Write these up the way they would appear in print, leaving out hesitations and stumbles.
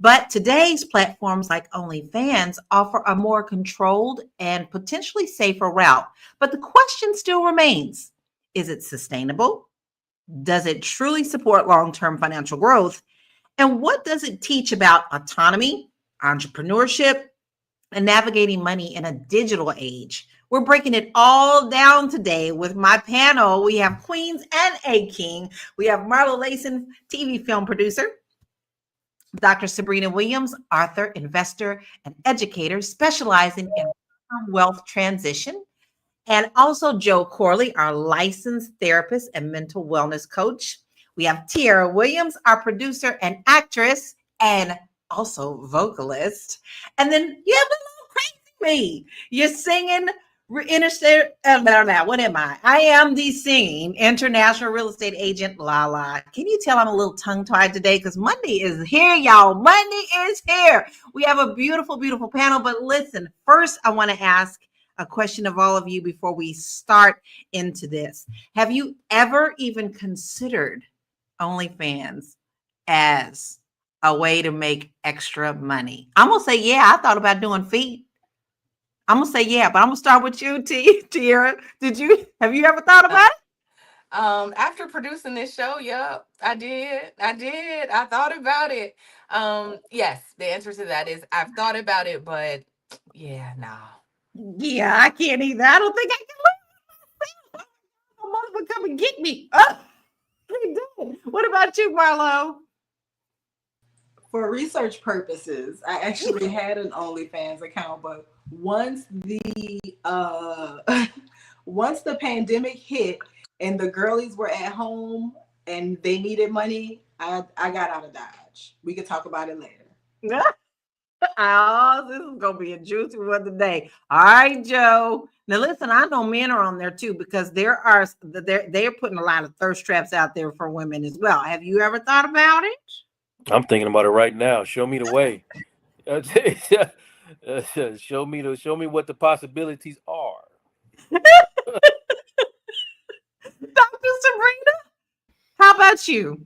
But today's platforms like OnlyFans offer a more controlled and potentially safer route. But the question still remains, is it sustainable? Does it truly support long term financial growth? And what does it teach about autonomy, entrepreneurship, and navigating money in a digital age? We're breaking it all down today with my panel. We have Queens and a King. We have Marlo Layson, TV film producer, Dr. Sabrina Williams, author, investor, and educator specializing in wealth transition. And also Joe Corley, our licensed therapist and mental wellness coach. We have Tiara Williams, our producer and actress, and also vocalist. And then you have the little crazy me. You're singing what am I? I am the singing international real estate agent, Lala. Can you tell I'm a little tongue-tied today? Because Monday is here, y'all. Monday is here. We have a beautiful, beautiful panel. But listen, first I want to ask a question of all of you before we start into this. Have you ever even considered OnlyFans as a way to make extra money? I'm going to say, yeah, I thought about doing feet. I'm going to say, yeah, but I'm going to start with you, Tiara. Have you ever thought about it? After producing this show, yep, I did. I thought about it. Yes, the answer to that is I've thought about it, but yeah, no. Yeah, I can't either. I don't think I can live. My mother would come and get me. Oh, they did. What about you, Marlo? For research purposes, I actually had an OnlyFans account, but once the once the pandemic hit and the girlies were at home and they needed money, I got out of Dodge. We could talk about it later. Oh, this is gonna be a juicy one today. All right, Joe. Now listen, I know men are on there too because they're putting a lot of thirst traps out there for women as well. Have you ever thought about it? I'm thinking about it right now. Show me the way. show me what the possibilities are. Dr. Sabrina, how about you?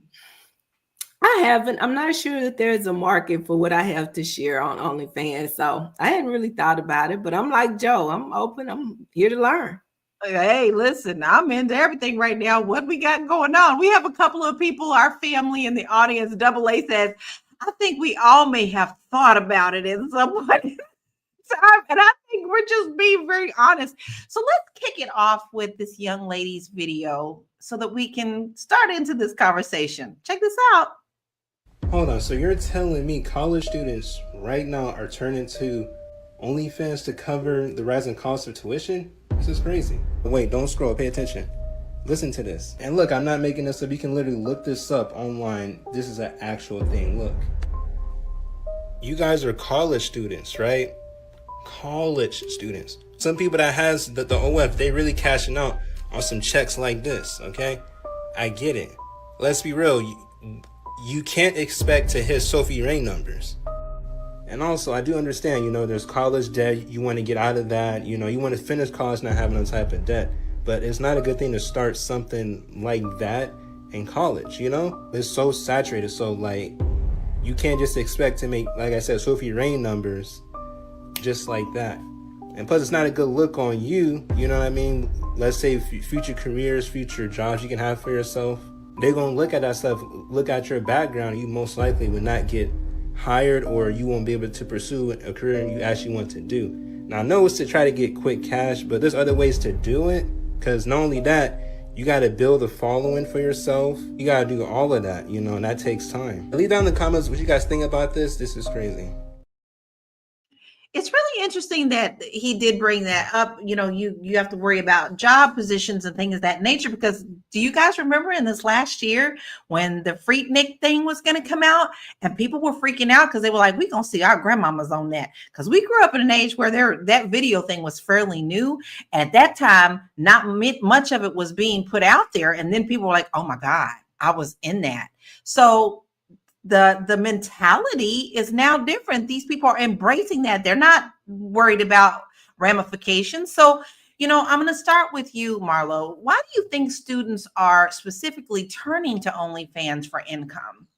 I haven't. I'm not sure that there's a market for what I have to share on OnlyFans. So I hadn't really thought about it, but I'm like Joe. I'm open. I'm here to learn. Hey, listen, I'm into everything right now. What we got going on? We have a couple of people, our family in the audience. Double A says, I think we all may have thought about it in some point in time. And I think we're just being very honest. So let's kick it off with this young lady's video so that we can start into this conversation. Check this out. Hold on, so you're telling me college students right now are turning to OnlyFans to cover the rising cost of tuition? This is crazy. Wait, don't scroll, pay attention. Listen to this. And look, I'm not making this up. You can literally look this up online. This is an actual thing. Look. You guys are college students, right? College students. Some people that has the OF, they really cashing out on some checks like this, okay? I get it. Let's be real. You can't expect to hit Sophie Rain numbers. And also, I do understand, there's college debt. You want to get out of that. You want to finish college not having no type of debt. But it's not a good thing to start something like that in college, It's so saturated. So, you can't just expect to make, like I said, Sophie Rain numbers just like that. And plus, it's not a good look on you. You know what I mean? Let's say future careers, future jobs you can have for yourself. They're going to look at that stuff, look at your background, and you most likely would not get hired or you won't be able to pursue a career you actually want to do. Now, I know it's to try to get quick cash, but there's other ways to do it, because not only that, you got to build a following for yourself. You got to do all of that, and that takes time. Leave down in the comments what you guys think about this. This is crazy. It's really interesting that he did bring that up. You have to worry about job positions and things of that nature, because do you guys remember in this last year when the Freaknik thing was going to come out and people were freaking out because they were like, we're going to see our grandmamas on that, because we grew up in an age where that video thing was fairly new. At that time, not much of it was being put out there. And then people were like, oh my God, I was in that. So the mentality is now different. These people are embracing that. They're not worried about ramifications. So, I'm going to start with you, Marlo. Why do you think students are specifically turning to OnlyFans for income?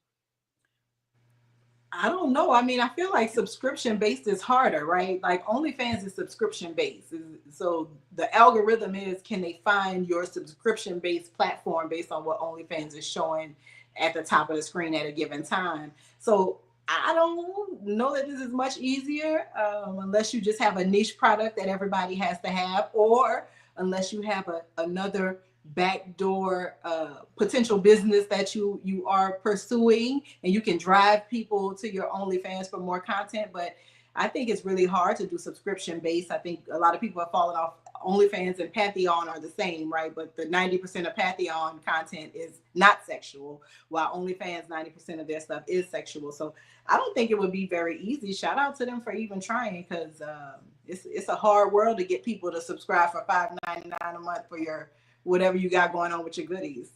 I don't know. I mean, I feel like subscription based is harder, right? Like OnlyFans is subscription based. So the algorithm is, can they find your subscription based platform based on what OnlyFans is showing at the top of the screen at a given time? So I don't know that this is much easier unless you just have a niche product that everybody has to have, or unless you have another backdoor potential business that you are pursuing, and you can drive people to your OnlyFans for more content. But I think it's really hard to do subscription based. I think a lot of people have fallen off. OnlyFans and Patreon are the same, right? But the 90% of Patreon content is not sexual, while OnlyFans 90% of their stuff is sexual. So I don't think it would be very easy. Shout out to them for even trying, because it's a hard world to get people to subscribe for $5.99 a month for your whatever you got going on with your goodies.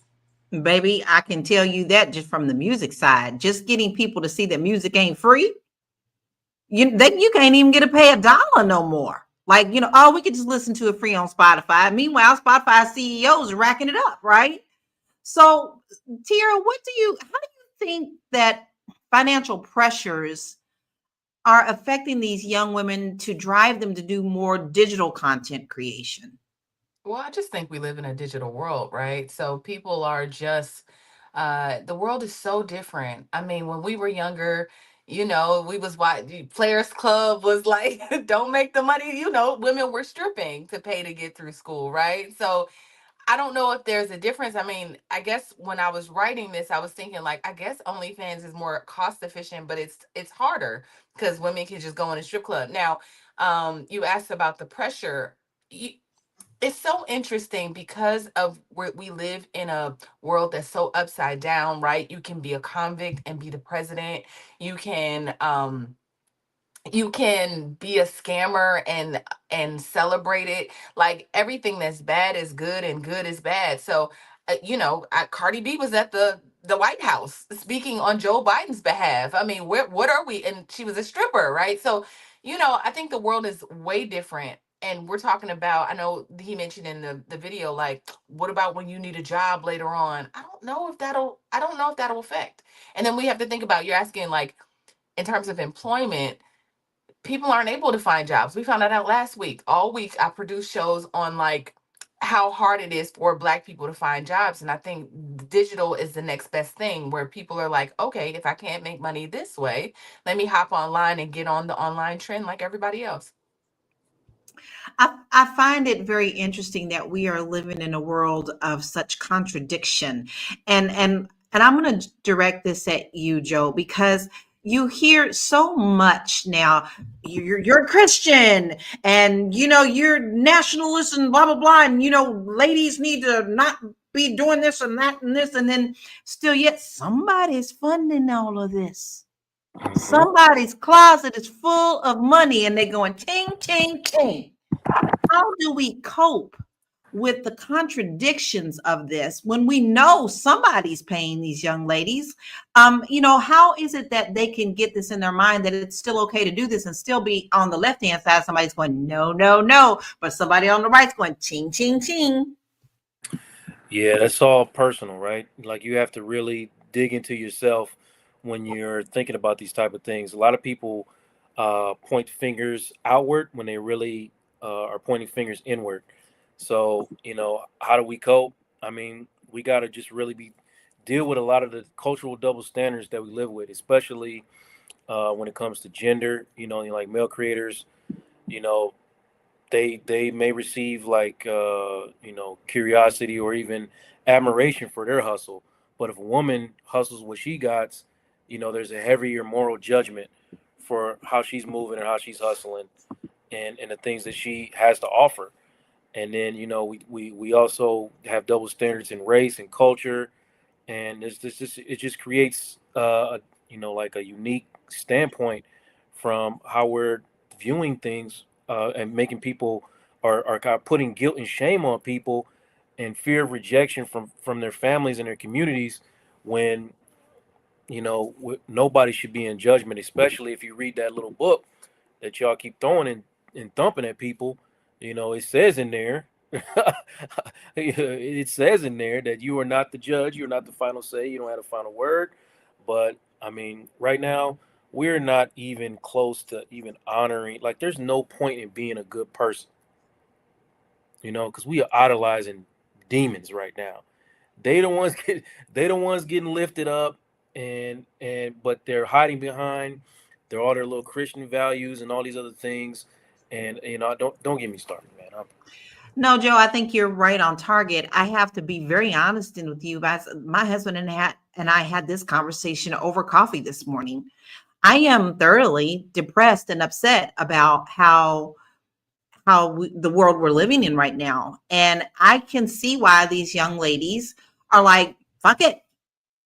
Baby, I can tell you that just from the music side, just getting people to see that music ain't free. You can't even get to pay $1 no more. Like, oh, we could just listen to it free on Spotify. Meanwhile, Spotify CEOs are racking it up, right? So, Tierra, how do you think that financial pressures are affecting these young women to drive them to do more digital content creation? Well, I just think we live in a digital world, right? So people are just, the world is so different. I mean, when we were younger, we was Players Club was like, don't make the money, women were stripping to pay to get through school, right? So I don't know if there's a difference. I mean, I guess when I was writing this, I was thinking like, I guess OnlyFans is more cost efficient, but it's harder because women can just go in a strip club. Now, you asked about the pressure. It's so interesting because of where we live in a world that's so upside down, right? You can be a convict and be the president. You can you can be a scammer and celebrate it. Like everything that's bad is good and good is bad. So Cardi B was at the White House speaking on Joe Biden's behalf. I mean, what are we? And she was a stripper, right? So I think the world is way different. And we're talking about, I know he mentioned in the video, like, what about when you need a job later on? I don't know if that'll affect. And then we have to think about, you're asking like, in terms of employment, people aren't able to find jobs. We found that out last week. All week I produced shows on like how hard it is for Black people to find jobs. And I think digital is the next best thing, where people are like, okay, if I can't make money this way, let me hop online and get on the online trend like everybody else. I find it very interesting that we are living in a world of such contradiction. And I'm going to direct this at you, Joe, because you hear so much now. You're a Christian, and you're nationalist and blah blah blah, and ladies need to not be doing this and that and this, and then still yet somebody's funding all of this. Somebody's closet is full of money, and they're going ting ting ting. How do we cope with the contradictions of this when we know somebody's paying these young ladies? How is it that they can get this in their mind that it's still okay to do this and still be on the left-hand side? Somebody's going, no, no, no. But somebody on the right's going, ching, ching, ching. Yeah, that's all personal, right? Like you have to really dig into yourself when you're thinking about these type of things. A lot of people point fingers outward when they really are pointing fingers inward. So, how do we cope? I mean, we got to just really deal with a lot of the cultural double standards that we live with, especially when it comes to gender. Like male creators, you know, they may receive like curiosity or even admiration for their hustle. But if a woman hustles what she got, there's a heavier moral judgment for how she's moving and how she's hustling and the things that she has to offer. And then we also have double standards in race and culture, and it just creates like a unique standpoint from how we're viewing things, and making people are kind of putting guilt and shame on people and fear of rejection from their families and their communities, when nobody should be in judgment, especially if you read that little book that y'all keep throwing and thumping at people. It says in there, it says in there that you are not the judge, you're not the final say, you don't have the final word. But I mean, right now, we're not even close to even honoring. Like, there's no point in being a good person, because we are idolizing demons right now. They the ones they the ones getting lifted up, and but they're hiding behind all their little Christian values and all these other things. And don't get me started, man. No, Joe, I think you're right on target. I have to be very honest with you guys. My husband and I had this conversation over coffee this morning. I am thoroughly depressed and upset about the world we're living in right now. And I can see why these young ladies are like, fuck it.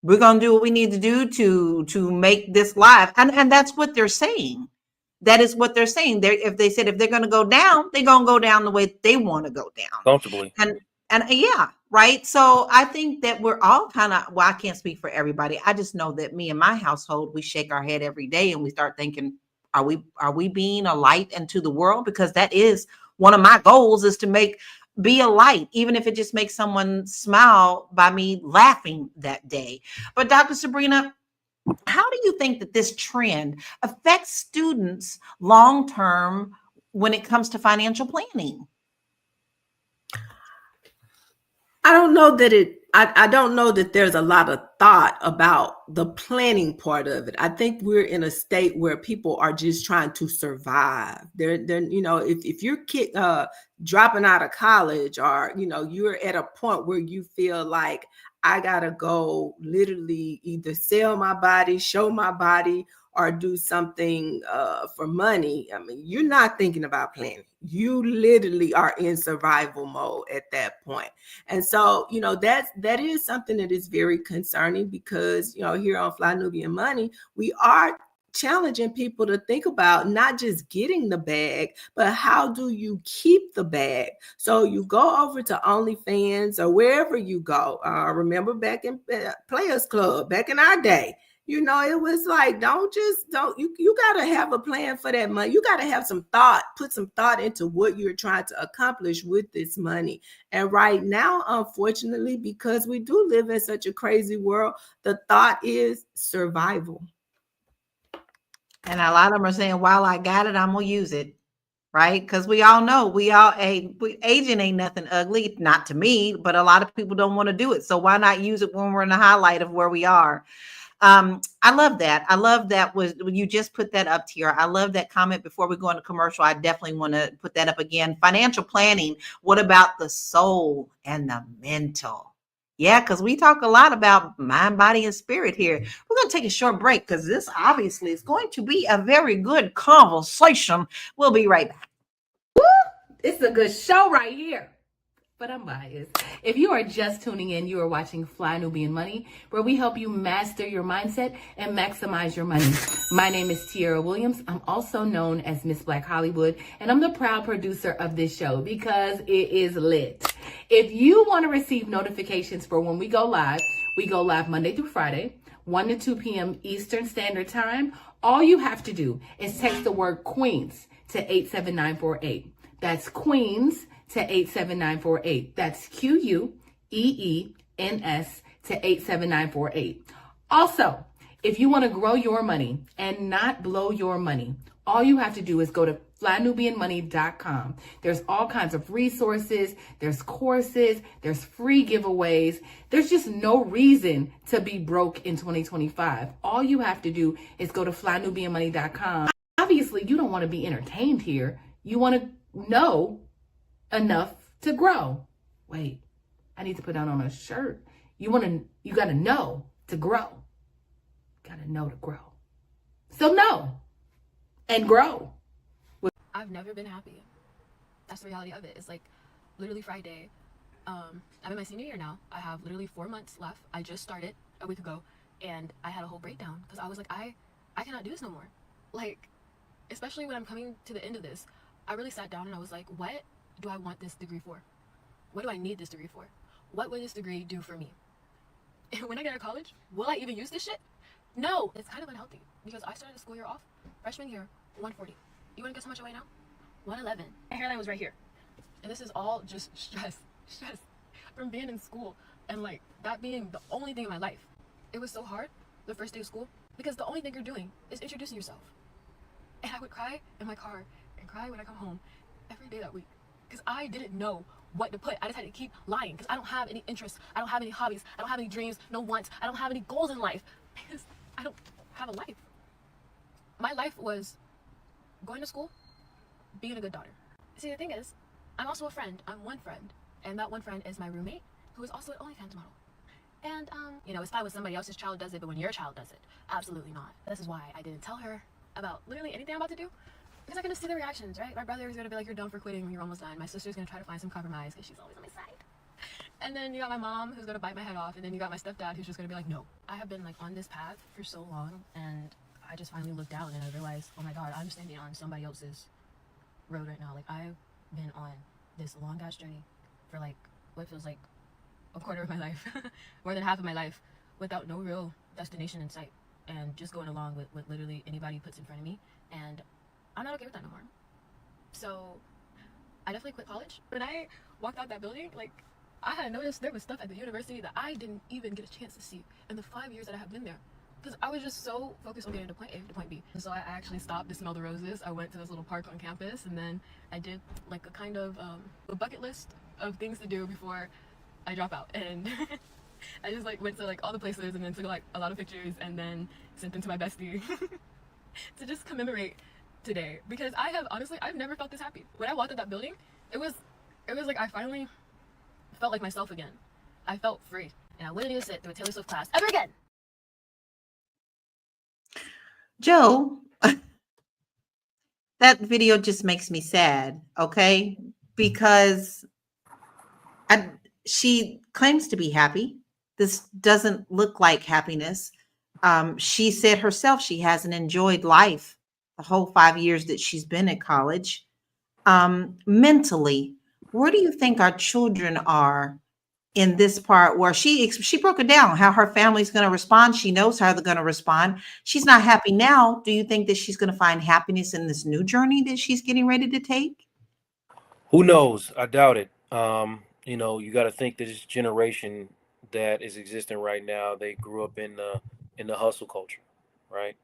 We're going to do what we need to do to make this live. And that's what they're saying. That is what they're saying. If they're going to go down, they're going to go down the way they want to go down. Comfortably. And yeah, right. So I think that we're all kind of, well, I can't speak for everybody. I just know that me and my household, we shake our head every day and we start thinking, are we being a light into the world? Because that is one of my goals, is to be a light, even if it just makes someone smile by me laughing that day. But Dr. Sabrina, how do you think that this trend affects students long term when it comes to financial planning? I don't know that I don't know that there's a lot of thought about the planning part of it. I think we're in a state where people are just trying to survive. They're if you're dropping out of college, or you're at a point where you feel like I gotta go literally either sell my body, show my body, or do something for money. I mean, you're not thinking about planning. You literally are in survival mode at that point. And so, that is something that is very concerning, because, here on Fly Nubian Money, we are challenging people to think about not just getting the bag, but how do you keep the bag? So you go over to OnlyFans or wherever you go. Remember back in Players Club, back in our day, it was like, you got to have a plan for that money. You got to have some thought, put some thought into what you're trying to accomplish with this money. And right now, unfortunately, because we do live in such a crazy world, the thought is survival. And a lot of them are saying, while I got it, I'm going to use it. Right? Because we all know aging ain't nothing ugly, not to me, but a lot of people don't want to do it. So why not use it when we're in the highlight of where we are? I love that. I love that when you just put that up here. I love that comment. Before we go into commercial, I definitely want to put that up again. Financial planning. What about the soul and the mental? Yeah, because we talk a lot about mind, body, and spirit here. We're going to take a short break because this obviously is going to be a very good conversation. We'll be right back. It's a good show right here. But I'm biased. If you are just tuning in, you are watching Fly Nubian Money, where we help you master your mindset and maximize your money. My name is Tiara Williams. I'm also known as Miss Black Hollywood, and I'm the proud producer of this show because it is lit. If you want to receive notifications for when we go live Monday through Friday, 1 to 2 p.m. Eastern Standard Time. All you have to do is text the word Queens to 87948. That's Queens to 87948. That's QUEENS to 87948. Also, if you want to grow your money and not blow your money, all you have to do is go to flynubianmoney.com. There's all kinds of resources, there's courses, there's free giveaways. There's just no reason to be broke in 2025. All you have to do is go to flynubianmoney.com. Obviously, you don't want to be entertained here. You want to know enough to grow. Wait, I need to put that on a shirt. You got to know to grow. Got to know to grow. So know and grow. I've never been happy. That's the reality of it. It's like literally Friday. I'm in my senior year now. I have literally 4 months left. I just started a week ago, and I had a whole breakdown because I was like, I cannot do this no more. Like, especially when I'm coming to the end of this, I really sat down and I was like, what do I want this degree for? What do I need this degree for? What would this degree do for me? And when I get out of college, will I even use this shit? No, it's kind of unhealthy because I started the school year off, freshman year, 140. You want to guess how much I weigh now? 111. My hairline was right here. And this is all just stress from being in school and like that being the only thing in my life. It was so hard the first day of school because the only thing you're doing is introducing yourself. And I would cry in my car and cry when I come home every day that week because I didn't know what to put. I just had to keep lying because I don't have any interests. I don't have any hobbies. I don't have any dreams, no wants. I don't have any goals in life because I don't have a life. My life was going to school, being a good daughter. See, the thing is, I'm also a friend. I'm one friend. And that one friend is my roommate, who is also an OnlyFans model. And, you know, it's fine when somebody else's child does it, but when your child does it, absolutely not. This is why I didn't tell her about literally anything I'm about to do. Because I'm going to see the reactions, right? My brother is going to be like, you're done for quitting when you're almost done. My sister's going to try to find some compromise because she's always on my side. And then you got my mom who's going to bite my head off. And then you got my stepdad who's just going to be like, no. I have been like on this path for so long. And I just finally looked down and I realized, oh my God, I'm standing on somebody else's road right now. Like, I've been on this long ass journey for like what feels like a quarter of my life, more than half of my life, without no real destination in sight, and just going along with what literally anybody puts in front of me. And I'm not okay with that no more. So I definitely quit college. When I walked out that building, like, I had noticed there was stuff at the university that I didn't even get a chance to see in the 5 years that I have been there. Because I was just so focused on getting to point A to point B. And so I actually stopped to smell the roses. I went to this little park on campus, and then I did like a kind of a bucket list of things to do before I drop out. And I just like went to like all the places and then took like a lot of pictures and then sent them to my bestie to just commemorate today. Because I have honestly, I've never felt this happy. When I walked in that building, it was like I finally felt like myself again. I felt free. And I wouldn't need to sit through a Taylor Swift class ever again. Joe, that video just makes me sad, okay? Because she claims to be happy. This doesn't look like happiness. She said herself she hasn't enjoyed life the whole 5 years that she's been at college. Mentally, where do you think our children are in this part where she broke it down how her family's going to respond? She knows how they're going to respond. She's not happy now. Do you think that she's going to find happiness in this new journey that she's getting ready to take? Who knows? I doubt it. You know, you got to think that this generation that is existing right now, they grew up in the hustle culture, right?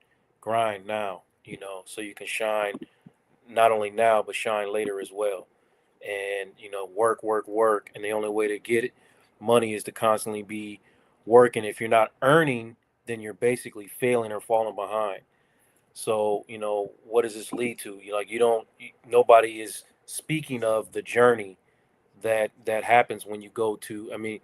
Grind now, you know, so you can shine not only now but shine later as well. And you know, work, work, work, and the only way to get it money is to constantly be working. If you're not earning, then you're basically failing or falling behind. So, you know, what does this lead to? Like, nobody is speaking of the journey that happens when you go to, I mean,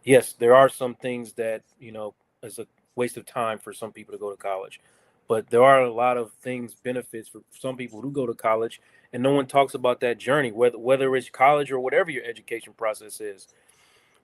yes, there are some things that, you know, is a waste of time for some people to go to college, but there are a lot of things, benefits for some people who go to college, and no one talks about that journey, whether it's college or whatever your education process is.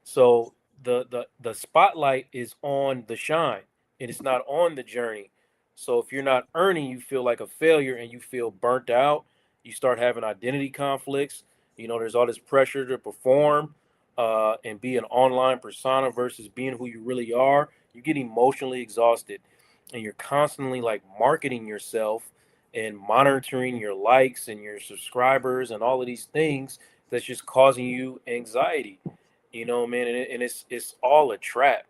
So the spotlight is on the shine, and it's not on the journey. So if you're not earning, you feel like a failure and you feel burnt out. You start having identity conflicts. You know, there's all this pressure to perform and be an online persona versus being who you really are. You get emotionally exhausted, and you're constantly like marketing yourself and monitoring your likes and your subscribers and all of these things that's just causing you anxiety. You know, man, and it's all a trap.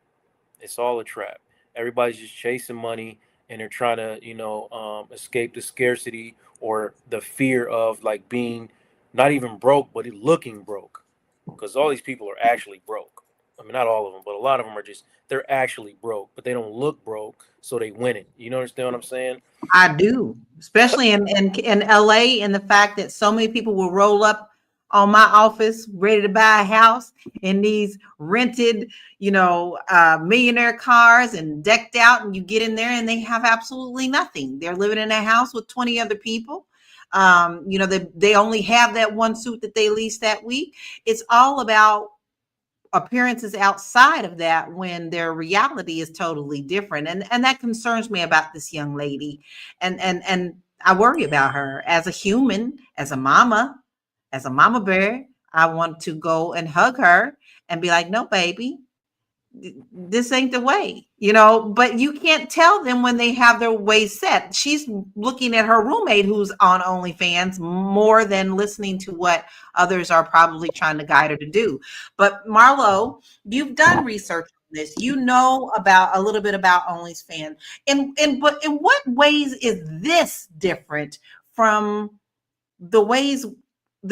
It's all a trap. Everybody's just chasing money, and they're trying to, you know, escape the scarcity or the fear of like being not even broke, but looking broke. Because all these people are actually broke. I mean, not all of them, but a lot of them are just, they're actually broke, but they don't look broke, so they win it. You know, understand what I'm saying? I do, especially in LA, and the fact that so many people will roll up on my office ready to buy a house in these rented, millionaire cars and decked out, and you get in there and they have absolutely nothing. They're living in a house with 20 other people. They only have that one suit that they leased that week. It's all about appearances outside of that when their reality is totally different, and that concerns me about this young lady, and I worry about her as a human, as a mama bear. I want to go and hug her and be like, no, baby, this ain't the way, but you can't tell them when they have their ways set. She's looking at her roommate who's on OnlyFans more than listening to what others are probably trying to guide her to do. But Marlo, you've done research on this. You know about a little bit about OnlyFans, but in what ways is this different from the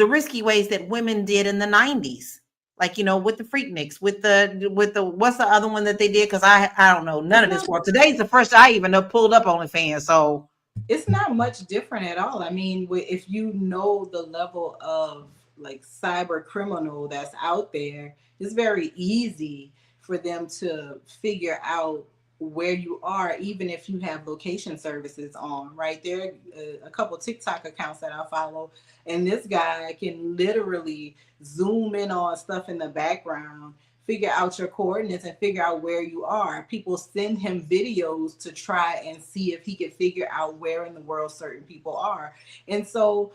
risky ways that women did in the 90s? Like, with the Freakniks, with the what's the other one that they did? Because I don't know none of this. Well, today's the first I even know pulled up OnlyFans, so it's not much different at all. I mean, if you know the level of like cyber criminal that's out there, it's very easy for them to figure out where you are, even if you have location services on, right? There are a couple TikTok accounts that I follow, and this guy can literally zoom in on stuff in the background, figure out your coordinates, and figure out where you are. People send him videos to try and see if he can figure out where in the world certain people are. And so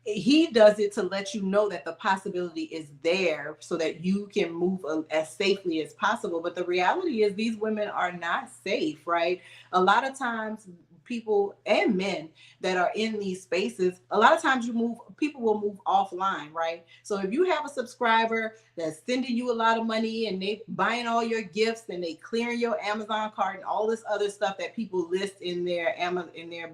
he does it to let you know that the possibility is there so that you can move as safely as possible. But the reality is these women are not safe, right? A lot of times people and men that are in these spaces, a lot of times people will move offline, right? So if you have a subscriber that's sending you a lot of money and they buying all your gifts and they clearing your Amazon card and all this other stuff that people list in their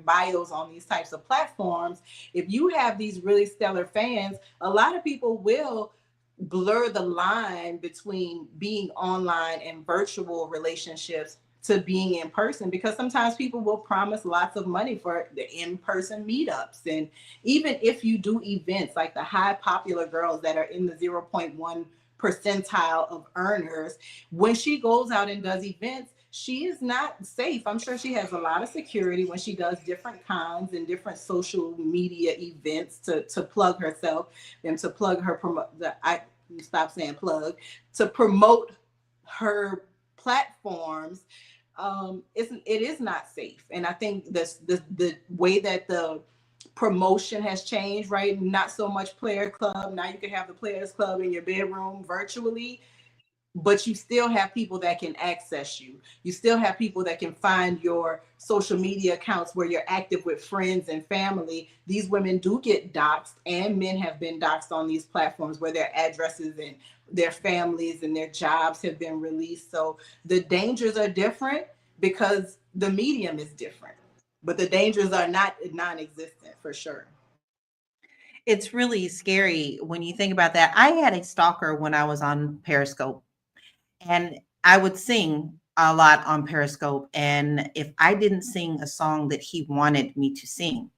bios on these types of platforms, if you have these really stellar fans, a lot of people will blur the line between being online and virtual relationships to being in person, because sometimes people will promise lots of money for the in-person meetups. And even if you do events like the high popular girls that are in the 0.1 percentile of earners, when she goes out and does events, she is not safe. I'm sure she has a lot of security when she does different cons and different social media events to plug herself and to plug her to promote her platforms. It is not safe. And I think the way that the promotion has changed, right? Not so much player club. Now you can have the players club in your bedroom virtually, but you still have people that can access you. You still have people that can find your social media accounts where you're active with friends and family. These women do get doxxed, and men have been doxxed on these platforms where their addresses and their families and their jobs have been released. So the dangers are different because the medium is different, but the dangers are not non-existent for sure. it's really scary when you think about that. I had a stalker when I was on Periscope, and I would sing a lot on Periscope. And if I didn't sing a song that he wanted me to sing,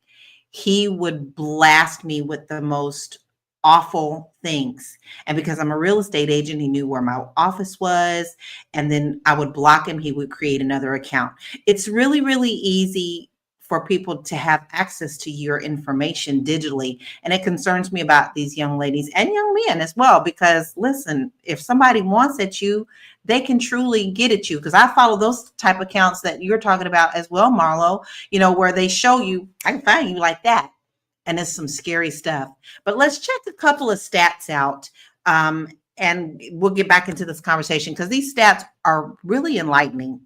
he would blast me with the most awful things. And because I'm a real estate agent, he knew where my office was. And then I would block him. He would create another account. It's really, really easy for people to have access to your information digitally. And it concerns me about these young ladies and young men as well, because listen, if somebody wants at you, they can truly get at you. Because I follow those type of accounts that you're talking about as well, Marlo, where they show you, I can find you like that. And it's some scary stuff. But let's check a couple of stats out. And we'll get back into this conversation because these stats are really enlightening.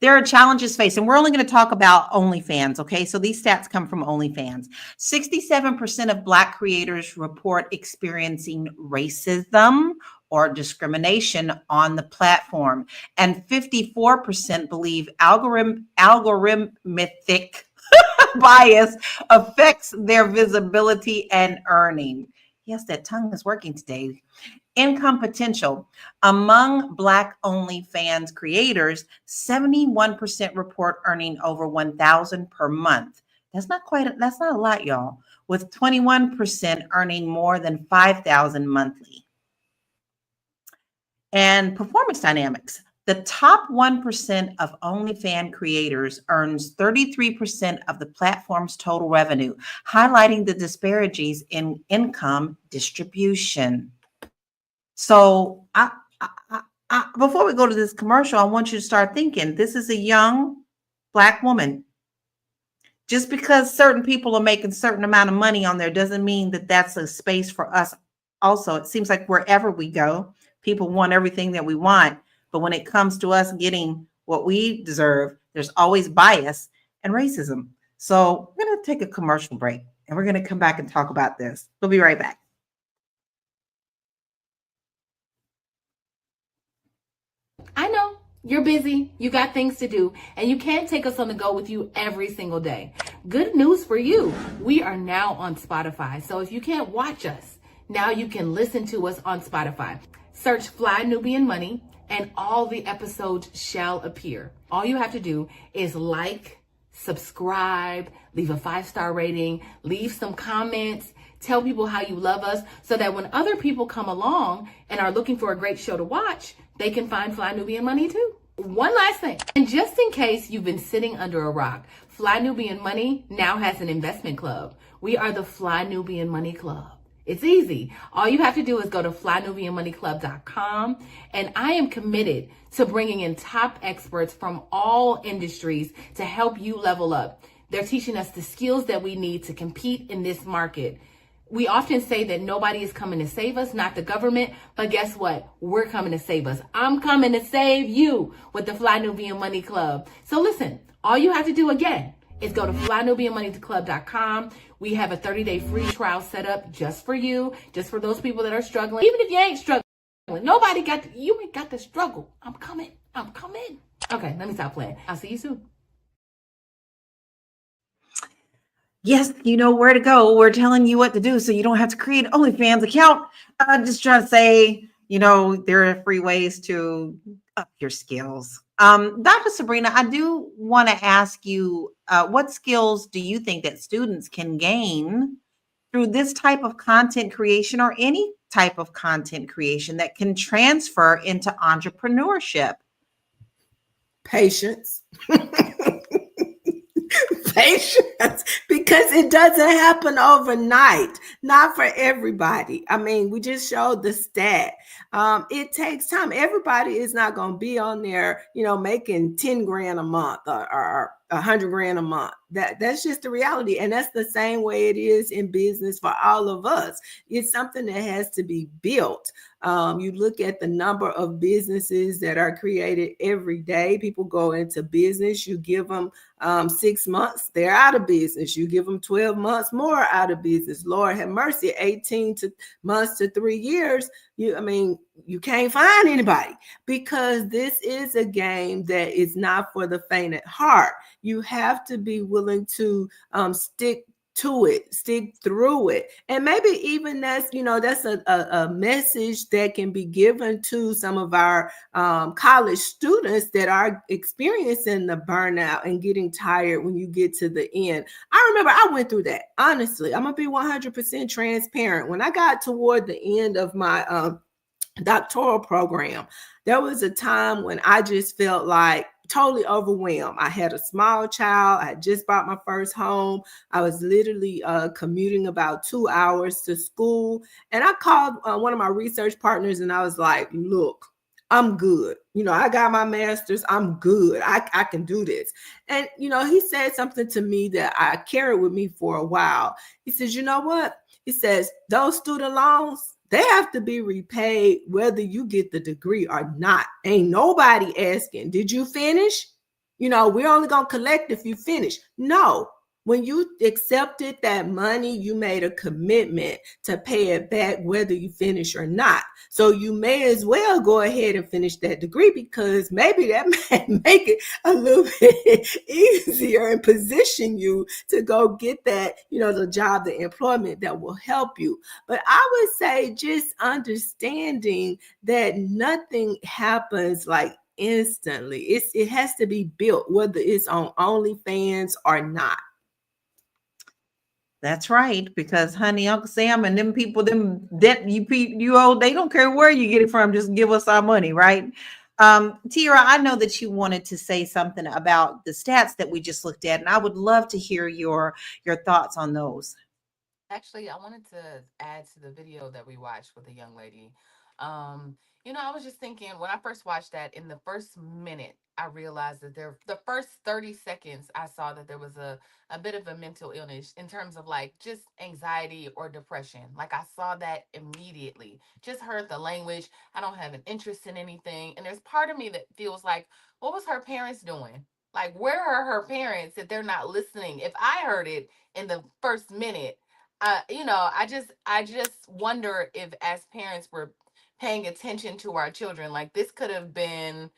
There are challenges faced, and we're only going to talk about OnlyFans, okay? So these stats come from OnlyFans. 67% of Black creators report experiencing racism or discrimination on the platform, and 54% believe algorithmic bias affects their visibility and earning. Yes, that tongue is working today. Income potential. Among Black OnlyFans creators, 71% report earning over $1,000 per month. That's not a lot, y'all, with 21% earning more than $5,000 monthly. And performance dynamics. The top 1% of OnlyFans creators earns 33% of the platform's total revenue, highlighting the disparities in income distribution. So before we go to this commercial, I want you to start thinking, this is a young Black woman. Just because certain people are making a certain amount of money on there doesn't mean that that's a space for us. Also, it seems like wherever we go, people want everything that we want. But when it comes to us getting what we deserve, there's always bias and racism. So we're going to take a commercial break and we're going to come back and talk about this. We'll be right back. You're busy, you got things to do, and you can't take us on the go with you every single day. Good news for you. We are now on Spotify. So if you can't watch us, now you can listen to us on Spotify. Search Fly Nubian Money and all the episodes shall appear. All you have to do is like, subscribe, leave a 5-star rating, leave some comments, tell people how you love us so that when other people come along and are looking for a great show to watch, they can find Fly Nubian Money too. One last thing, and just in case you've been sitting under a rock, Fly Nubian Money now has an investment club. We are the Fly Nubian Money Club. It's easy. All you have to do is go to flynubianmoneyclub.com, and I am committed to bringing in top experts from all industries to help you level up. They're teaching us the skills that we need to compete in this market. We often say that nobody is coming to save us, not the government, but guess what? We're coming to save us. I'm coming to save you with the Fly Nubian Money Club. So listen, all you have to do again is go to flynubianmoneyclub.com. We have a 30-day free trial set up just for you, just for those people that are struggling. Even if you ain't struggling, you ain't got to struggle. I'm coming. Okay, let me stop playing. I'll see you soon. Yes, you know where to go. We're telling you what to do so you don't have to create an OnlyFans account. Just trying to say, there are free ways to up your skills. Dr. Sabrina, I do want to ask you, what skills do you think that students can gain through this type of content creation or any type of content creation that can transfer into entrepreneurship? Patience. Patience, because it doesn't happen overnight. Not for everybody. I mean, we just showed the stat. It takes time. Everybody is not going to be on there, making 10 grand a month or 100 grand a month. That's just the reality. And that's the same way it is in business for all of us. It's something that has to be built. You look at the number of businesses that are created every day. People go into business. You give them 6 months, they're out of business. You give them 12 months more out of business. Lord have mercy, 18 months to 3 years. You can't find anybody, because this is a game that is not for the faint at heart. You have to be willing to stick to it, stick through it. And maybe even that's a message that can be given to some of our college students that are experiencing the burnout and getting tired when you get to the end. I remember I went through that. Honestly, I'm gonna be 100% transparent. When I got toward the end of my doctoral program, there was a time when I just felt like totally overwhelmed. I had a small child. I had just bought my first home. I was literally commuting about 2 hours to school. And I called one of my research partners and I was like, look, I'm good. I got my master's. I'm good. I can do this. And, he said something to me that I carried with me for a while. He says, you know what? He says, those student loans, they have to be repaid whether you get the degree or not. Ain't nobody asking, did you finish? We're only going to collect if you finish. No. When you accepted that money, you made a commitment to pay it back whether you finish or not. So you may as well go ahead and finish that degree, because maybe that might make it a little bit easier and position you to go get that, the job, the employment that will help you. But I would say just understanding that nothing happens like instantly. It has to be built, whether it's on OnlyFans or not. That's right, because honey, Uncle Sam and them people, them debt you owe, they don't care where you get it from. Just give us our money, right? Tira, I know that you wanted to say something about the stats that we just looked at, and I would love to hear your thoughts on those. Actually, I wanted to add to the video that we watched with the young lady. I was just thinking when I first watched that, in the first minute, I realized that the first 30 seconds, I saw that there was a bit of a mental illness in terms of like just anxiety or depression. Like I saw that immediately, just heard the language. I don't have an interest in anything. And there's part of me that feels like, what was her parents doing? Like, where are her parents if they're not listening? If I heard it in the first minute, I just wonder if as parents we're paying attention to our children. Like this could have been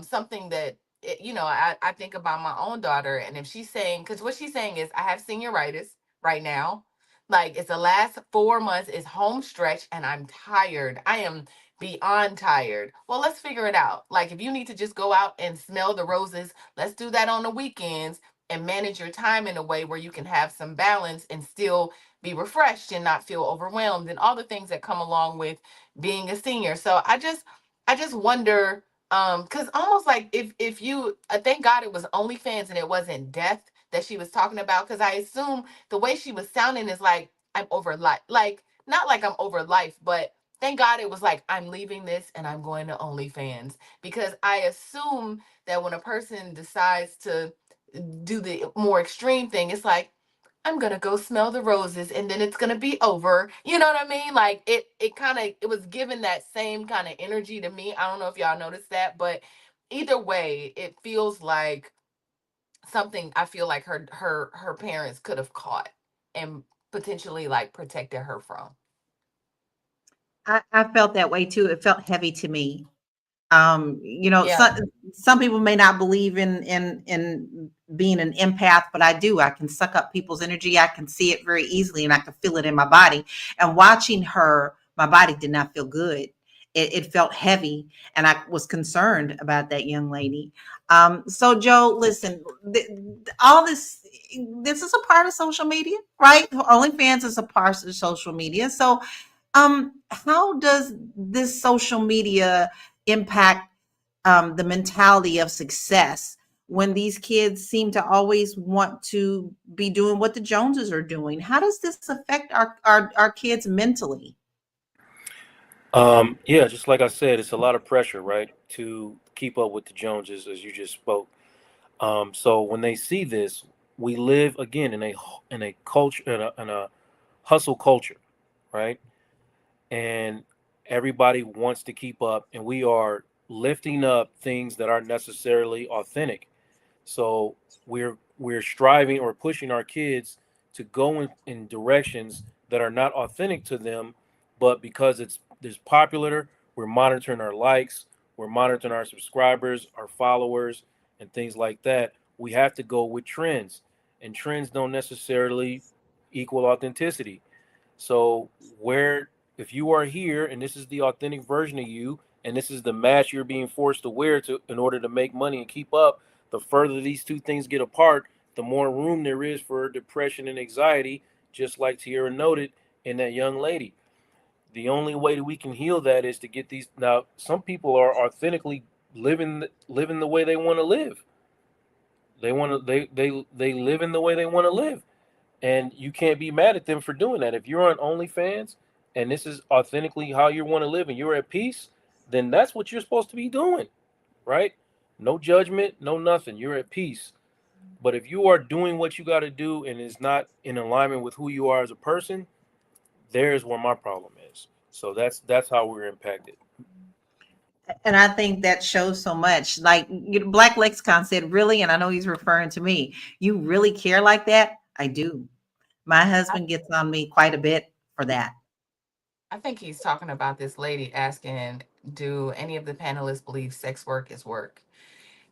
something that I think about my own daughter, and if she's saying, because what she's saying is, I have senioritis right now. Like, it's the last 4 months, is home stretch, and I'm tired. I am beyond tired. Well, let's figure it out. Like, if you need to just go out and smell the roses, let's do that on the weekends and manage your time in a way where you can have some balance and still be refreshed and not feel overwhelmed, and all the things that come along with being a senior. So I just wonder, because almost like, if you thank God it was OnlyFans and it wasn't death that she was talking about, because I assume the way she was sounding is like, I'm over life, like, not like I'm over life, but thank God it was like, I'm leaving this and I'm going to OnlyFans, because I assume that when a person decides to do the more extreme thing, it's like, I'm gonna go smell the roses and then it's gonna be over. You know what I mean? Like, it kind of, it was given that same kind of energy to me. I don't know if y'all noticed that, but either way, it feels like something I feel like her parents could have caught and potentially like protected her from. I felt that way too. It felt heavy to me. Yeah. Some people may not believe in being an empath, but I do. I can suck up people's energy. I can see it very easily, and I can feel it in my body. And watching her, my body did not feel good. It felt heavy, and I was concerned about that young lady. So, Joe, listen, all this is a part of social media, right? OnlyFans is a part of social media. So, how does this social media impact the mentality of success when these kids seem to always want to be doing what the Joneses are doing? How does this affect our kids mentally? Yeah, just like I said, it's a lot of pressure, right, to keep up with the Joneses, as you just spoke. So when they see this, we live again in a culture, in a hustle culture, right? And everybody wants to keep up, and we are lifting up things that aren't necessarily authentic. So we're striving or pushing our kids to go in directions that are not authentic to them, but because it's popular, we're monitoring our likes, we're monitoring our subscribers, our followers, and things like that. We have to go with trends, and trends don't necessarily equal authenticity. So where if you are here and this is the authentic version of you, and this is the mask you're being forced to wear to in order to make money and keep up, the further these two things get apart, the more room there is for depression and anxiety, just like Tierra noted in that young lady. The only way that we can heal that is to get these. Now, some people are authentically living the way they want to live. They live in the way they want to live, and you can't be mad at them for doing that. If you're on OnlyFans and this is authentically how you want to live and you're at peace, then that's what you're supposed to be doing, right? No judgment, no nothing. You're at peace. But if you are doing what you got to do and it's not in alignment with who you are as a person, there's where my problem is. So that's how we're impacted. And I think that shows so much. Like, Black Lexicon said, really, and I know he's referring to me. You really care like that? I do. My I, husband gets on me quite a bit for that. I think he's talking about this lady asking, do any of the panelists believe sex work is work?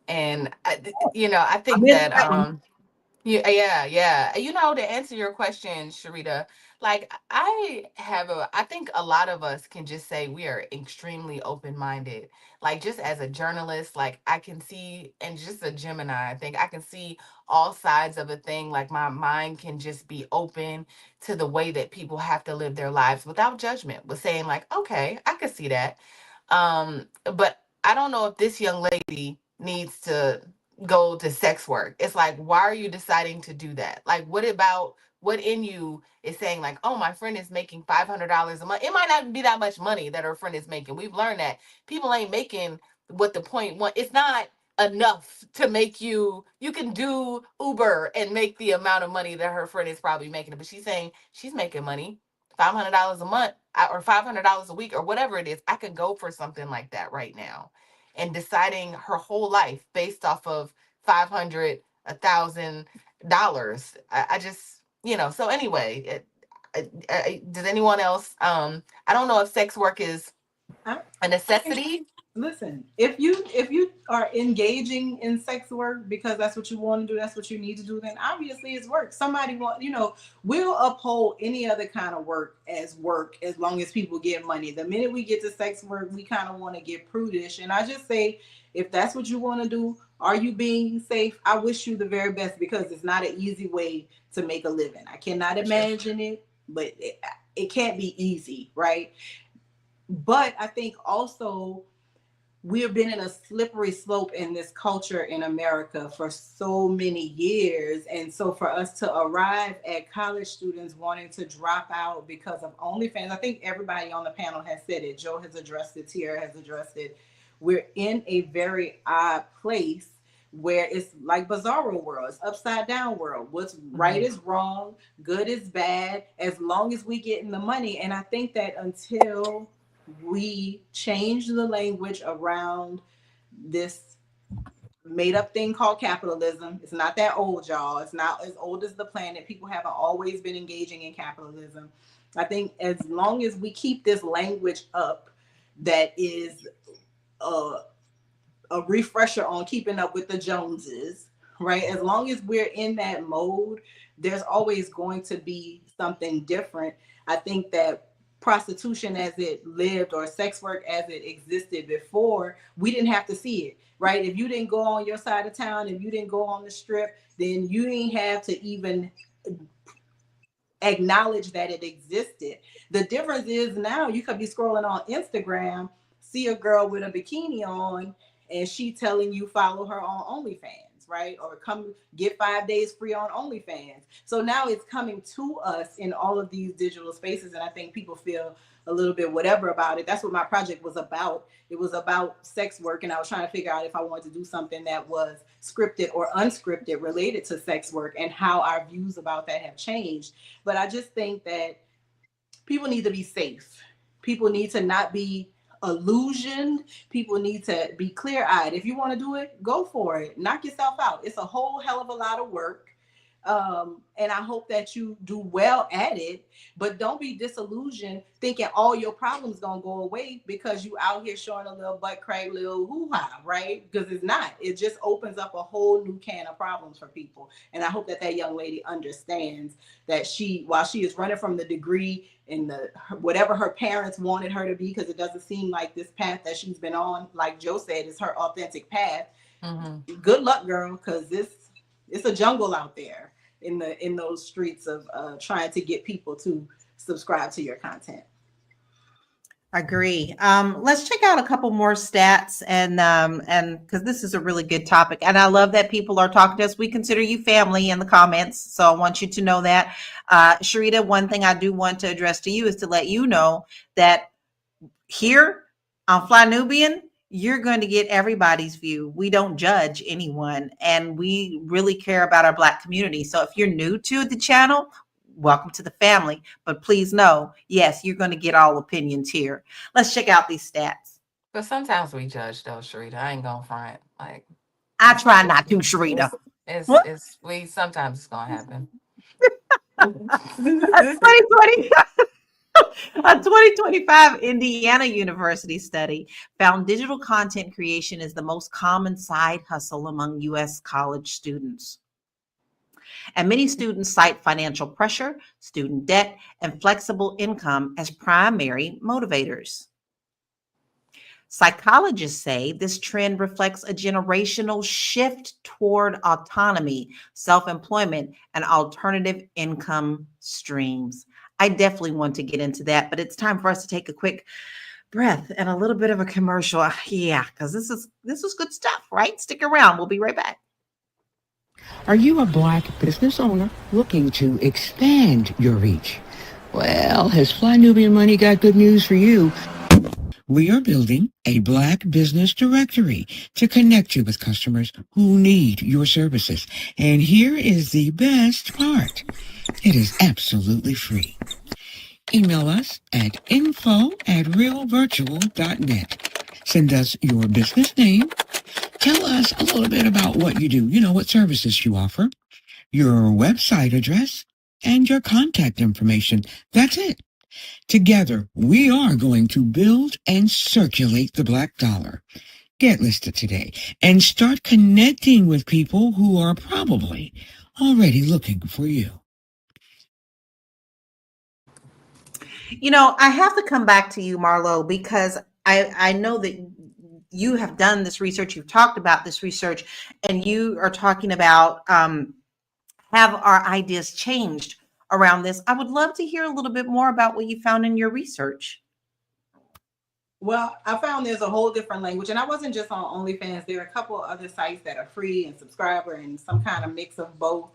And I I think missed that that one. yeah, yeah, yeah. To answer your question, Sharita, like, I think a lot of us can just say we are extremely open-minded. Like, just as a journalist, like, I can see, and just a Gemini, I think I can see all sides of a thing. Like, my mind can just be open to the way that people have to live their lives without judgment, with saying like, okay, I could see that. But I don't know if this young lady needs to go to sex work. It's like, why are you deciding to do that? Like, what in you is saying like, oh, my friend is making $500 a month. It might not be that much money that her friend is making. We've learned that people ain't making what the point one. It's not enough to make you can do Uber and make the amount of money that her friend is probably making. But she's saying she's making money, $500 a month, or $500 a week, or whatever it is. I could go for something like that right now, and deciding her whole life based off of 500, $1,000. I just, so anyway, does anyone else, I don't know if sex work is I, a I think necessity. Listen, if you are engaging in sex work because that's what you want to do, that's what you need to do, then obviously it's work. Somebody want, we'll uphold any other kind of work as long as people get money. The minute we get to sex work, we kind of want to get prudish. And I just say, if that's what you want to do, are you being safe? I wish you the very best, because it's not an easy way to make a living. I cannot imagine it, but it can't be easy, right? But I think also we have been in a slippery slope in this culture in America for so many years. And so for us to arrive at college students wanting to drop out because of OnlyFans, I think everybody on the panel has said it. Joe has addressed it, Tierra has addressed it. We're in a very odd place where it's like bizarro world, it's upside down world. What's right is wrong, good is bad, as long as we get in the money. And I think that until we change the language around this made up thing called capitalism. It's not that old, y'all. It's not as old as the planet. People haven't always been engaging in capitalism. I think as long as we keep this language up, that is a refresher on keeping up with the Joneses, right? As long as we're in that mode, there's always going to be something different. I think that prostitution as it lived, or sex work as it existed before, we didn't have to see it, right? If you didn't go on your side of town, if you didn't go on the strip, then you didn't have to even acknowledge that it existed. The difference is now you could be scrolling on Instagram, see a girl with a bikini on, and she telling you follow her on OnlyFans, right? Or come get 5 days free on OnlyFans. So now it's coming to us in all of these digital spaces. And I think people feel a little bit whatever about it. That's what my project was about. It was about sex work. And I was trying to figure out if I wanted to do something that was scripted or unscripted related to sex work, and how our views about that have changed. But I just think that people need to be safe. People need to not be illusioned. People need to be clear-eyed. If you want to do it, go for it. Knock yourself out. It's a whole hell of a lot of work. And I hope that you do well at it, but don't be disillusioned thinking all your problems gonna go away because you out here showing a little butt crack, little hoo-ha, right? Because it's not. It just opens up a whole new can of problems for people. And I hope that that young lady understands that while she is running from the degree and whatever her parents wanted her to be, because it doesn't seem like this path that she's been on, like Joe said, is her authentic path. Good luck, girl, because it's a jungle out there in those streets of trying to get people to subscribe to your content. Agree. Let's check out a couple more stats, and because this is a really good topic, and I love that people are talking to us. We consider you family in the comments, so I want you to know that. Sharita, one thing I do want to address to you is to let you know that here on Fly Nubian, you're going to get everybody's view. We don't judge anyone, and we really care about our Black community. So if you're new to the channel, welcome to the family. But please know, yes, you're going to get all opinions here. Let's check out these stats. But sometimes we judge though, Sharita. I ain't gonna front. Like, I try not to, Sharita. We sometimes it's gonna happen. 2020. A 2025 Indiana University study found digital content creation is the most common side hustle among U.S. college students. And many students cite financial pressure, student debt, and flexible income as primary motivators. Psychologists say this trend reflects a generational shift toward autonomy, self-employment, and alternative income streams. I definitely want to get into that, but it's time for us to take a quick breath and a little bit of a commercial. Yeah, because this is good stuff, right? Stick around. We'll be right back. Are you a Black business owner looking to expand your reach? Well, has Fly Nubian Money got good news for you? We are building a Black business directory to connect you with customers who need your services. And here is the best part. It is absolutely free. Email us at info@realvirtual.net. Send us your business name. Tell us a little bit about what you do, what services you offer, your website address, and your contact information. That's it. Together, we are going to build and circulate the black dollar. Get listed today and start connecting with people who are probably already looking for you. You know, I have to come back to you, Marlo, because I know that you have done this research, you've talked about this research, and you are talking about have our ideas changed around this. I would love to hear a little bit more about what you found in your research. Well, I found there's a whole different language, and I wasn't just on OnlyFans. There are a couple of other sites that are free and subscriber and some kind of mix of both.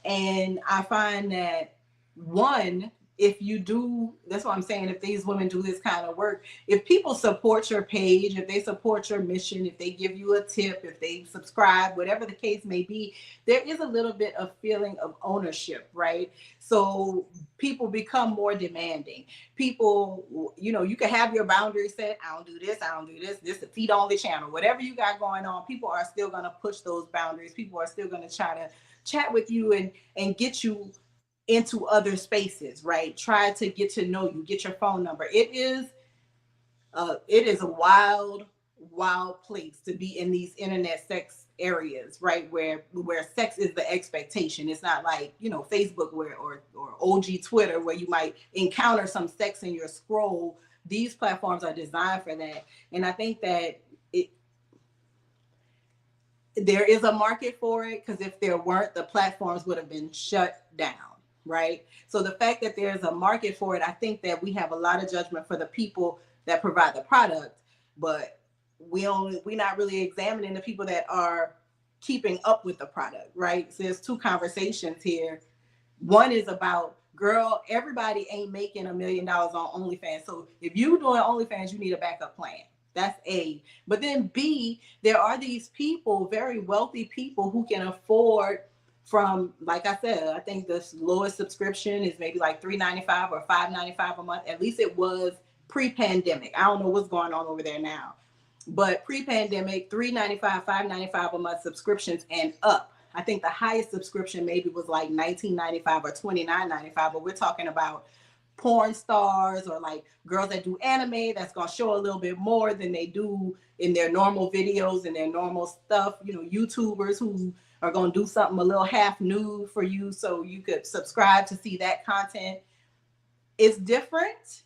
And I find that one, if you do, that's what I'm saying, if these women do this kind of work, if people support your page, if they support your mission, if they give you a tip, if they subscribe, whatever the case may be, there is a little bit of feeling of ownership, right? So people become more demanding. People, you know, you can have your boundaries set. I don't do this. I don't do this. This is a feed only channel. Whatever you got going on, people are still going to push those boundaries. People are still going to try to chat with you and get you into other spaces, right? Try to get to know you, get your phone number. It is a wild place to be in these internet sex areas, right? Where sex is the expectation. It's not like, you know, Facebook or OG Twitter, where you might encounter some sex in your scroll. These platforms are designed for that. And I think that there is a market for it, because if there weren't, the platforms would have been shut down, right? So the fact that there's a market for it, I think that we have a lot of judgment for the people that provide the product, but we're not really examining the people that are keeping up with the product, right? So there's two conversations here. One is about, girl, everybody ain't making $1 million on OnlyFans. So if you're doing OnlyFans, you need a backup plan. That's A. But then B, there are these people, very wealthy people, who can afford, from, like I said, I think the lowest subscription is maybe like $3.95 or $5.95 a month. At least it was pre-pandemic. I don't know what's going on over there now. But pre-pandemic, $3.95, $5.95 a month subscriptions and up. I think the highest subscription maybe was like $19.95 or $29.95, but we're talking about porn stars or like girls that do anime that's going to show a little bit more than they do in their normal videos and their normal stuff. You know, YouTubers who are going to do something a little half nude for you so you could subscribe to see that content. It's different.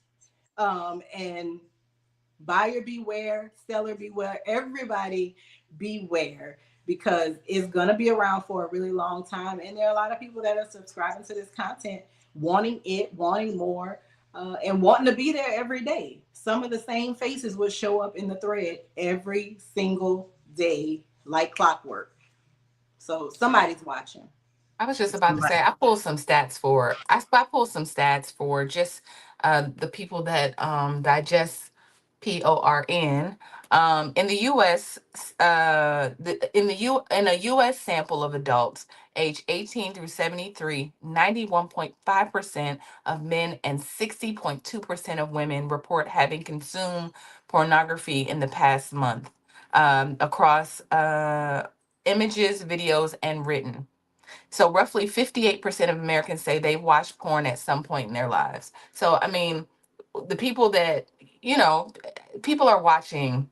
And buyer beware, seller beware, everybody beware, because it's going to be around for a really long time. And there are a lot of people that are subscribing to this content, wanting it, wanting more, and wanting to be there every day. Some of the same faces will show up in the thread every single day, like clockwork. So somebody's watching. I was just about to say, I pulled some stats for just the people that digest porn. In the U.S., in a U.S. sample of adults age 18 through 73, 91.5% of men and 60.2% of women report having consumed pornography in the past month, across images, videos, and written. So roughly 58% of Americans say they watched porn at some point in their lives. So, I mean, the people that, you know, people are watching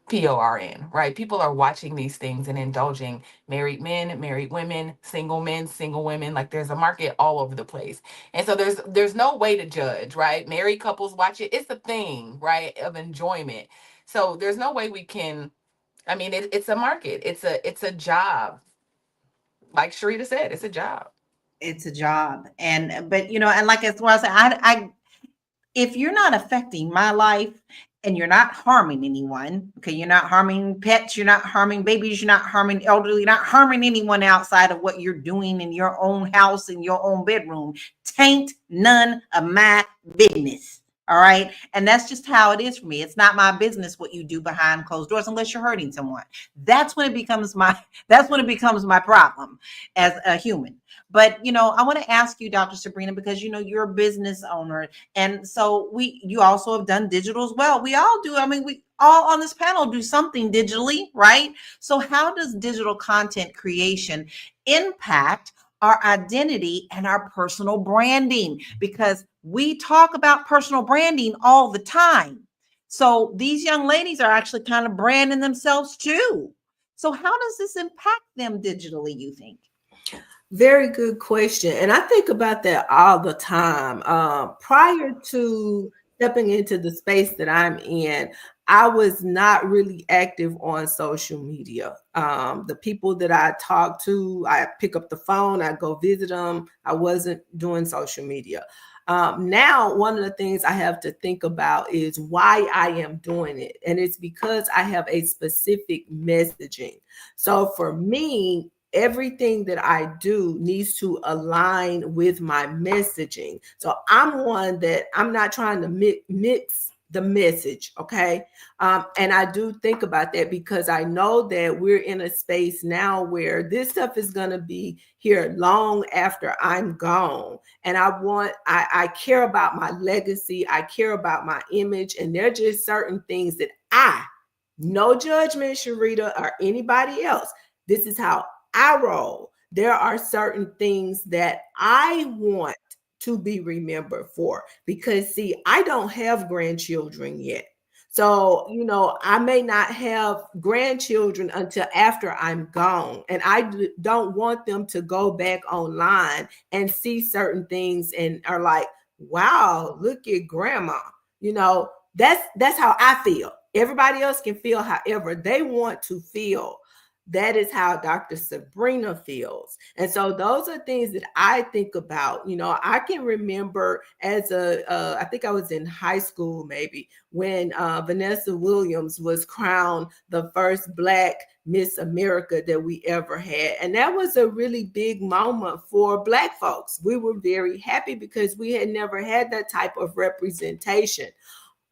PORN, right? People are watching these things and indulging. Married men, married women, men, single women. Like, there's a market all over the place. And so there's no way to judge, right? Married couples watch it. It's a thing, right, of enjoyment. So there's no way we can, I mean, it's a market. It's a job. Like Sharita said, it's a job. It's a job. But you know, and like as well, I if you're not affecting my life and you're not harming anyone, okay, you're not harming pets, you're not harming babies, you're not harming elderly, you're not harming anyone outside of what you're doing in your own house, in your own bedroom, tain't none of my business. All right. And that's just how it is for me. It's not my business what you do behind closed doors unless you're hurting someone. That's when it becomes my problem as a human. But you know, I want to ask you, Dr. Sabrina, because you know you're a business owner, and so you also have done digital as well. We all do. I mean, we all on this panel do something digitally, right? So how does digital content creation impact our identity and our personal branding? Because We talk about personal branding all the time. So these young ladies are actually kind of branding themselves too. So how does this impact them digitally, you think? Very good question. And I think about that all the time. Prior to stepping into the space that I'm in, I was not really active on social media. The people that I talk to, I pick up the phone, I go visit them. I wasn't doing social media. Now, one of the things I have to think about is why I am doing it. And it's because I have a specific messaging. So for me, everything that I do needs to align with my messaging. So I'm one that I'm not trying to mix the message. Okay. And I do think about that because I know that we're in a space now where this stuff is going to be here long after I'm gone. And I care about my legacy. I care about my image. And there are just certain things that no judgment, Sharita, or anybody else. This is how I roll. There are certain things that I want to be remembered for because, see, I don't have grandchildren yet. So, I may not have grandchildren until after I'm gone. And I don't want them to go back online and see certain things and are like, wow, look at grandma. That's how I feel. Everybody else can feel however they want to feel. That is how Dr. Sabrina feels. And so those are things that I think about. I can remember I think I was in high school maybe when Vanessa Williams was crowned the first Black Miss America that we ever had. And that was a really big moment for Black folks. We were very happy because we had never had that type of representation.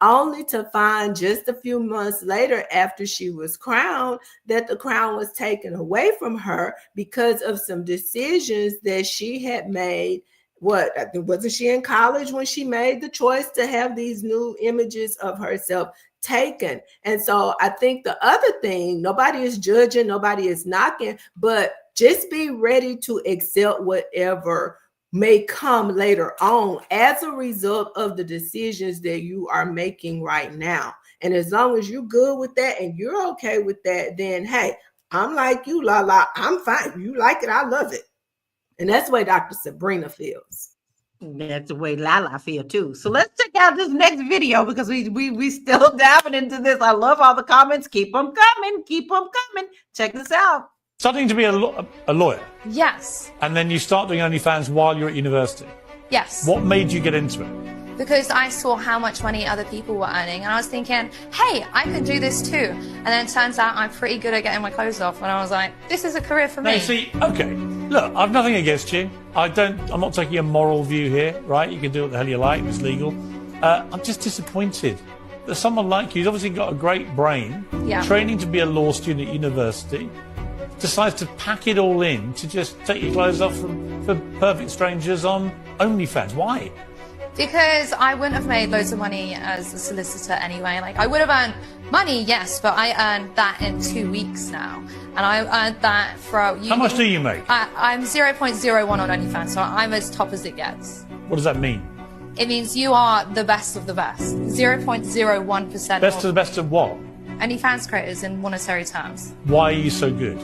Only to find just a few months later after she was crowned that the crown was taken away from her because of some decisions that she had made. Wasn't she in college when she made the choice to have these new images of herself taken? And so I think the other thing, nobody is judging, nobody is knocking, but just be ready to accept whatever may come later on as a result of the decisions that you are making right now. And as long as you're good with that and you're okay with that, then hey, I'm like you, Lala. I'm fine. You like it, I love it. And that's the way Dr. Sabrina feels. That's the way Lala feel too. So let's check out this next video because we still diving into this. I love all the comments. Keep them coming. Keep them coming. Check this out. Studying to be a lawyer. Yes. And then you start doing OnlyFans while you're at university. Yes. What made you get into it? Because I saw how much money other people were earning and I was thinking, hey, I could do this too. And then it turns out I'm pretty good at getting my clothes off. And I was like, this is a career for me. Now, see, okay, look, I've nothing against you. I'm not taking a moral view here, right? You can do what the hell you like, it's legal. I'm just disappointed that someone like you who's obviously got a great brain, training to be a law student at university, decides to pack it all in to just take your clothes off for perfect strangers on OnlyFans. Why? Because I wouldn't have made loads of money as a solicitor anyway. Like, I would have earned money, yes, but I earned that in 2 weeks now. And I earned that throughout uni. How much do you make? I'm 0.01 on OnlyFans, so I'm as top as it gets. What does that mean? It means you are the best of the best. 0.01%. Best of the best of what? OnlyFans creators in monetary terms. Why are you so good?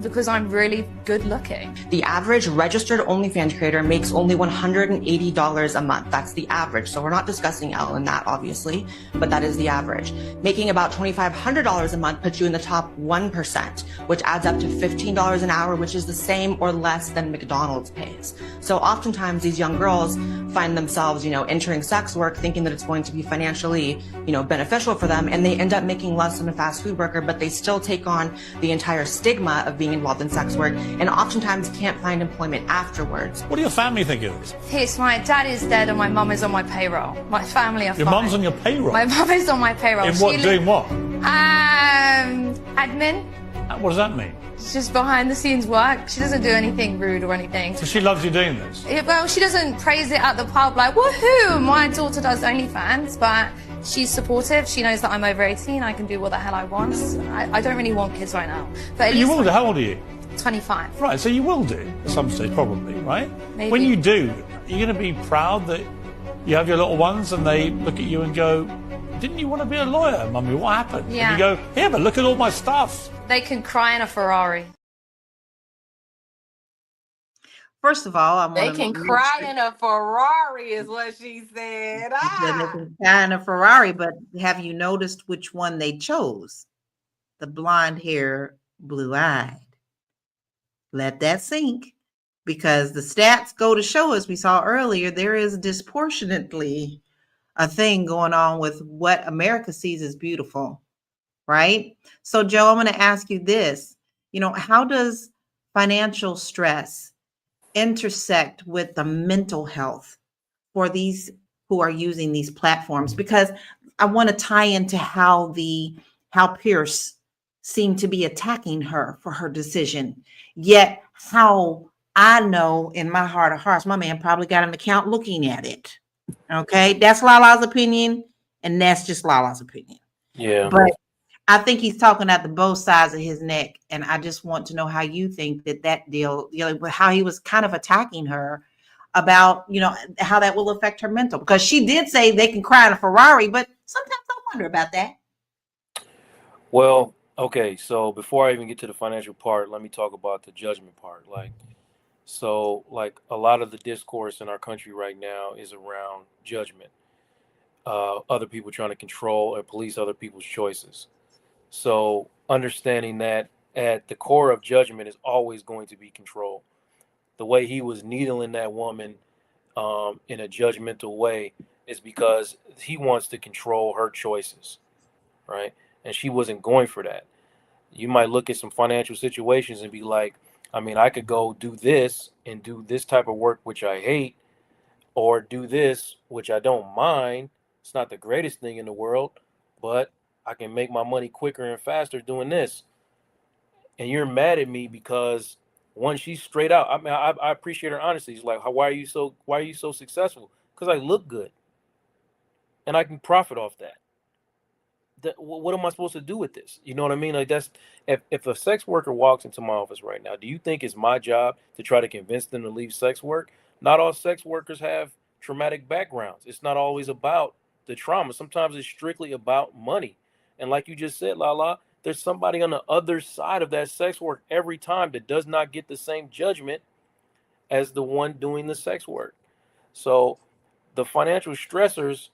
Because I'm really good looking. The average registered OnlyFans creator makes only $180 a month. That's the average. So we're not discussing Elle in that, obviously, but that is the average. Making about $2,500 a month puts you in the top 1%, which adds up to $15 an hour, which is the same or less than McDonald's pays. So oftentimes these young girls find themselves, entering sex work thinking that it's going to be financially, beneficial for them, and they end up making less than a fast food worker, but they still take on the entire stigma of being involved in sex work and oftentimes can't find employment afterwards. What do your family think of this? Yes, my dad is dead and my mum is on my payroll. My family are fine. Your mum's on your payroll? My mum is on my payroll. In what, doing what? Admin. What does that mean? It's just behind the scenes work. She doesn't do anything rude or anything. So she loves you doing this? Well, she doesn't praise it at the pub like, woohoo, my daughter does OnlyFans, but she's supportive. She knows that I'm over 18. I can do what the hell I want. I don't really want kids right now. But you will do. How old are you? 25. Right, so you will do at some stage, probably, right? Maybe. When you do, you're going to be proud that You have your little ones and they look at you and go, didn't you want to be a lawyer, Mummy? What happened? Yeah. And you go, yeah, but look at all my stuff. They can cry in a Ferrari. First of all, I They want can to cry in a Ferrari, is what she said. they can cry in a Ferrari, but have you noticed which one they chose? The blonde hair, blue eyed. Let that sink, because the stats go to show, as we saw earlier, there is disproportionately a thing going on with what America sees as beautiful, right? So, Joe, I'm going to ask you this. How does financial stress intersect with the mental health for these who are using these platforms? Because I want to tie into how Pierce seemed to be attacking her for her decision, yet how I know in my heart of hearts, my man probably got an account looking at it. Okay, that's Lala's opinion, and that's just Lala's opinion. Yeah. But I think he's talking at the both sides of his neck, and I just want to know how you think that deal with how he was kind of attacking her about, how that will affect her mental, because she did say they can cry in a Ferrari, but sometimes I wonder about that. Well, okay. So before I even get to the financial part, let me talk about the judgment part. Like a lot of the discourse in our country right now is around judgment. Other people trying to control and police other people's choices. So understanding that at the core of judgment is always going to be control. The way he was needling that woman in a judgmental way is because he wants to control her choices, right? And she wasn't going for that. You might look at some financial situations and be like, I mean, I could go do this and do this type of work, which I hate, or do this, which I don't mind. It's not the greatest thing in the world, but I can make my money quicker and faster doing this. And you're mad at me because one, she's straight out. I mean, I appreciate her honesty. She's like, why are you so successful? Because I look good and I can profit off that. What am I supposed to do with this? You know what I mean? Like, that's if a sex worker walks into my office right now, do you think it's my job to try to convince them to leave sex work? Not all sex workers have traumatic backgrounds. It's not always about the trauma. Sometimes it's strictly about money. And like you just said, Lala, there's somebody on the other side of that sex work every time that does not get the same judgment as the one doing the sex work. So the financial stressors,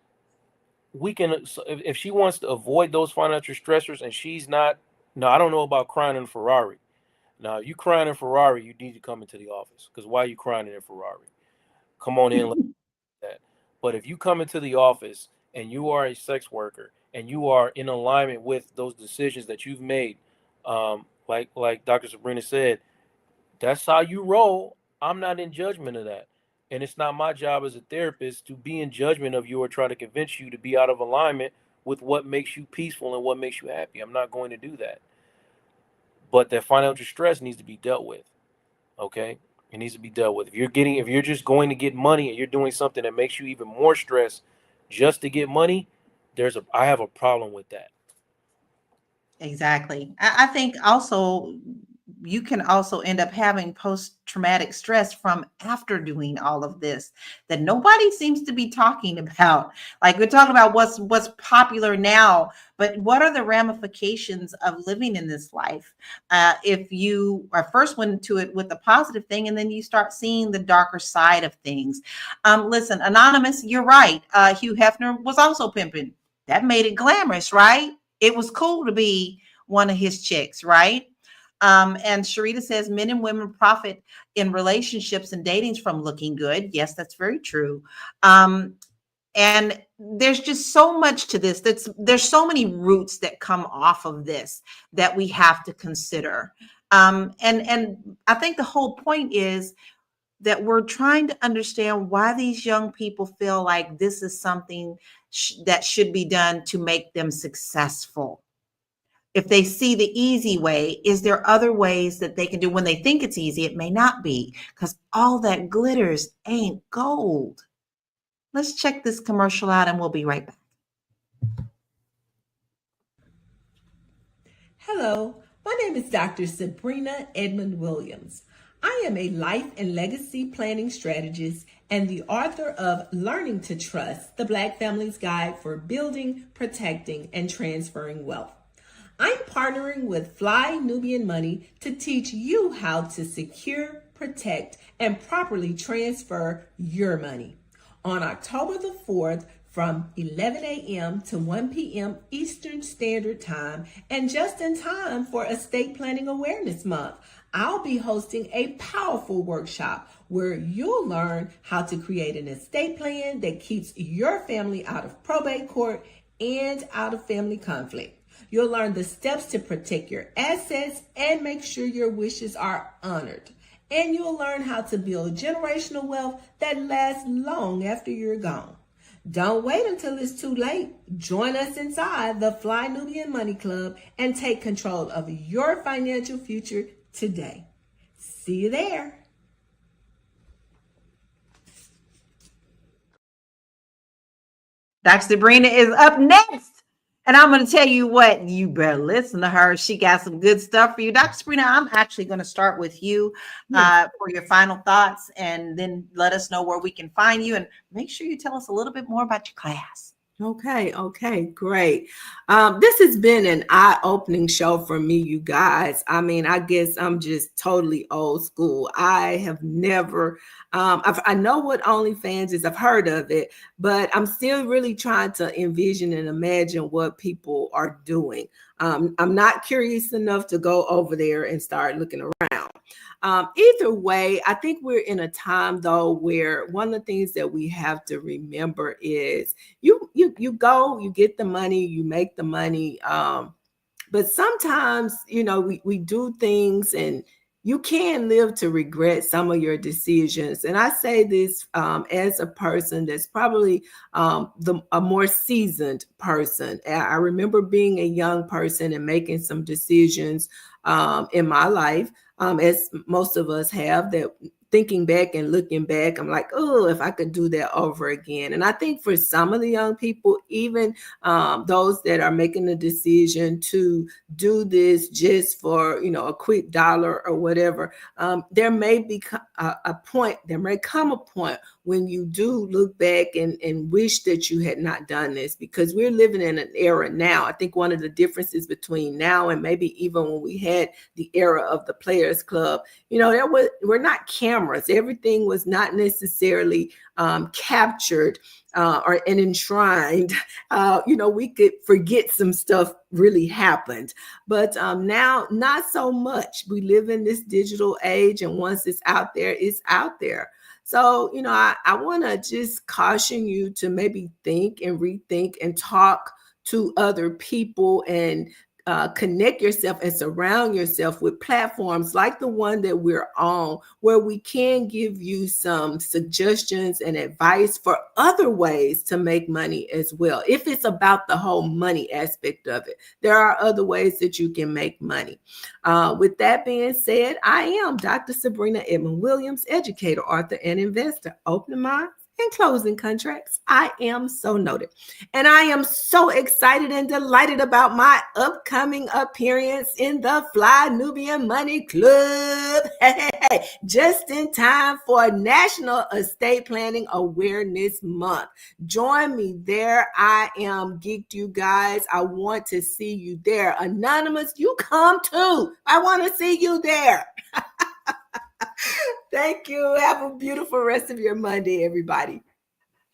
we can, if she wants to avoid those financial stressors and she's not, no, I don't know about crying in a Ferrari. Now, you crying in a Ferrari, you need to come into the office, because why are you crying in a Ferrari? Come on in like that. But if you come into the office and you are a sex worker and you are in alignment with those decisions that you've made, like Dr. Sabrina said, that's how you roll. I'm not in judgment of that. And it's not my job as a therapist to be in judgment of you or try to convince you to be out of alignment with what makes you peaceful and what makes you happy. I'm not going to do that. But that financial stress needs to be dealt with. Okay? It needs to be dealt with. If you're just going to get money and you're doing something that makes you even more stressed just to get money, I have a problem with that. Exactly. I think also you can also end up having post-traumatic stress from after doing all of this that nobody seems to be talking about. Like, we're talking about what's popular now, but what are the ramifications of living in this life? If you are first went into it with the positive thing, and then you start seeing the darker side of things. Listen, Anonymous, you're right. Hugh Hefner was also pimping. That made it glamorous, right? It was cool to be one of his chicks, right? And Sharita says men and women profit in relationships and datings from looking good. Yes, that's very true. And there's just so much to this. There's so many roots that come off of this that we have to consider. And I think the whole point is that we're trying to understand why these young people feel like this is something that should be done to make them successful. If they see the easy way, is there other ways that they can do? When they think it's easy, it may not be, because all that glitters ain't gold. Let's check this commercial out and we'll be right back. Hello, my name is Dr. Sabrina Edmond Williams. I am a life and legacy planning strategist and the author of Learning to Trust, the Black Family's Guide for Building, Protecting, and Transferring Wealth. I'm partnering with Fly Nubian Money to teach you how to secure, protect, and properly transfer your money. On October the 4th, from 11 a.m. to 1 p.m. Eastern Standard Time, and just in time for Estate Planning Awareness Month, I'll be hosting a powerful workshop where you'll learn how to create an estate plan that keeps your family out of probate court and out of family conflict. You'll learn the steps to protect your assets and make sure your wishes are honored. And you'll learn how to build generational wealth that lasts long after you're gone. Don't wait until it's too late. Join us inside the Fly Nubian Money Club and take control of your financial future today. See you there. Dr. Sabrina is up next. And I'm going to tell you what, you better listen to her. She got some good stuff for you. Dr. Sabrina, I'm actually going to start with you for your final thoughts, and then let us know where we can find you, and make sure you tell us a little bit more about your class. Okay, great. This has been an eye-opening show for me, you guys. I mean, I guess I'm just totally old school. I have never, I know what OnlyFans is. I've heard of it, but I'm still really trying to envision and imagine what people are doing. I'm not curious enough to go over there and start looking around. Either way, I think we're in a time though where one of the things that we have to remember is you go, you get the money, you make the money. But sometimes, we do things and you can live to regret some of your decisions. And I say this as a person that's probably a more seasoned person. I remember being a young person and making some decisions in my life, as most of us have, that thinking back and looking back, I'm like, oh, if I could do that over again. And I think for some of the young people, even those that are making the decision to do this just for, a quick dollar or whatever, there may come a point when you do look back and wish that you had not done this, because we're living in an era now. I think one of the differences between now and maybe even when we had the era of the Players Club, we're not cameras. Everything was not necessarily captured or enshrined. We could forget some stuff really happened, but now not so much. We live in this digital age, and once it's out there, it's out there. So, I want to just caution you to maybe think and rethink and talk to other people and connect yourself and surround yourself with platforms like the one that we're on, where we can give you some suggestions and advice for other ways to make money as well. If it's about the whole money aspect of it, there are other ways that you can make money. With that being said, I am Dr. Sabrina Edmond Williams, educator, author, and investor. Opening minds and closing contracts. I am so noted. And I am so excited and delighted about my upcoming appearance in the Fly Nubian Money Club. Hey, just in time for National Estate Planning Awareness Month. Join me there. I am geeked, you guys. I want to see you there. Anonymous, you come too. I want to see you there. Thank you. Have a beautiful rest of your Monday, everybody.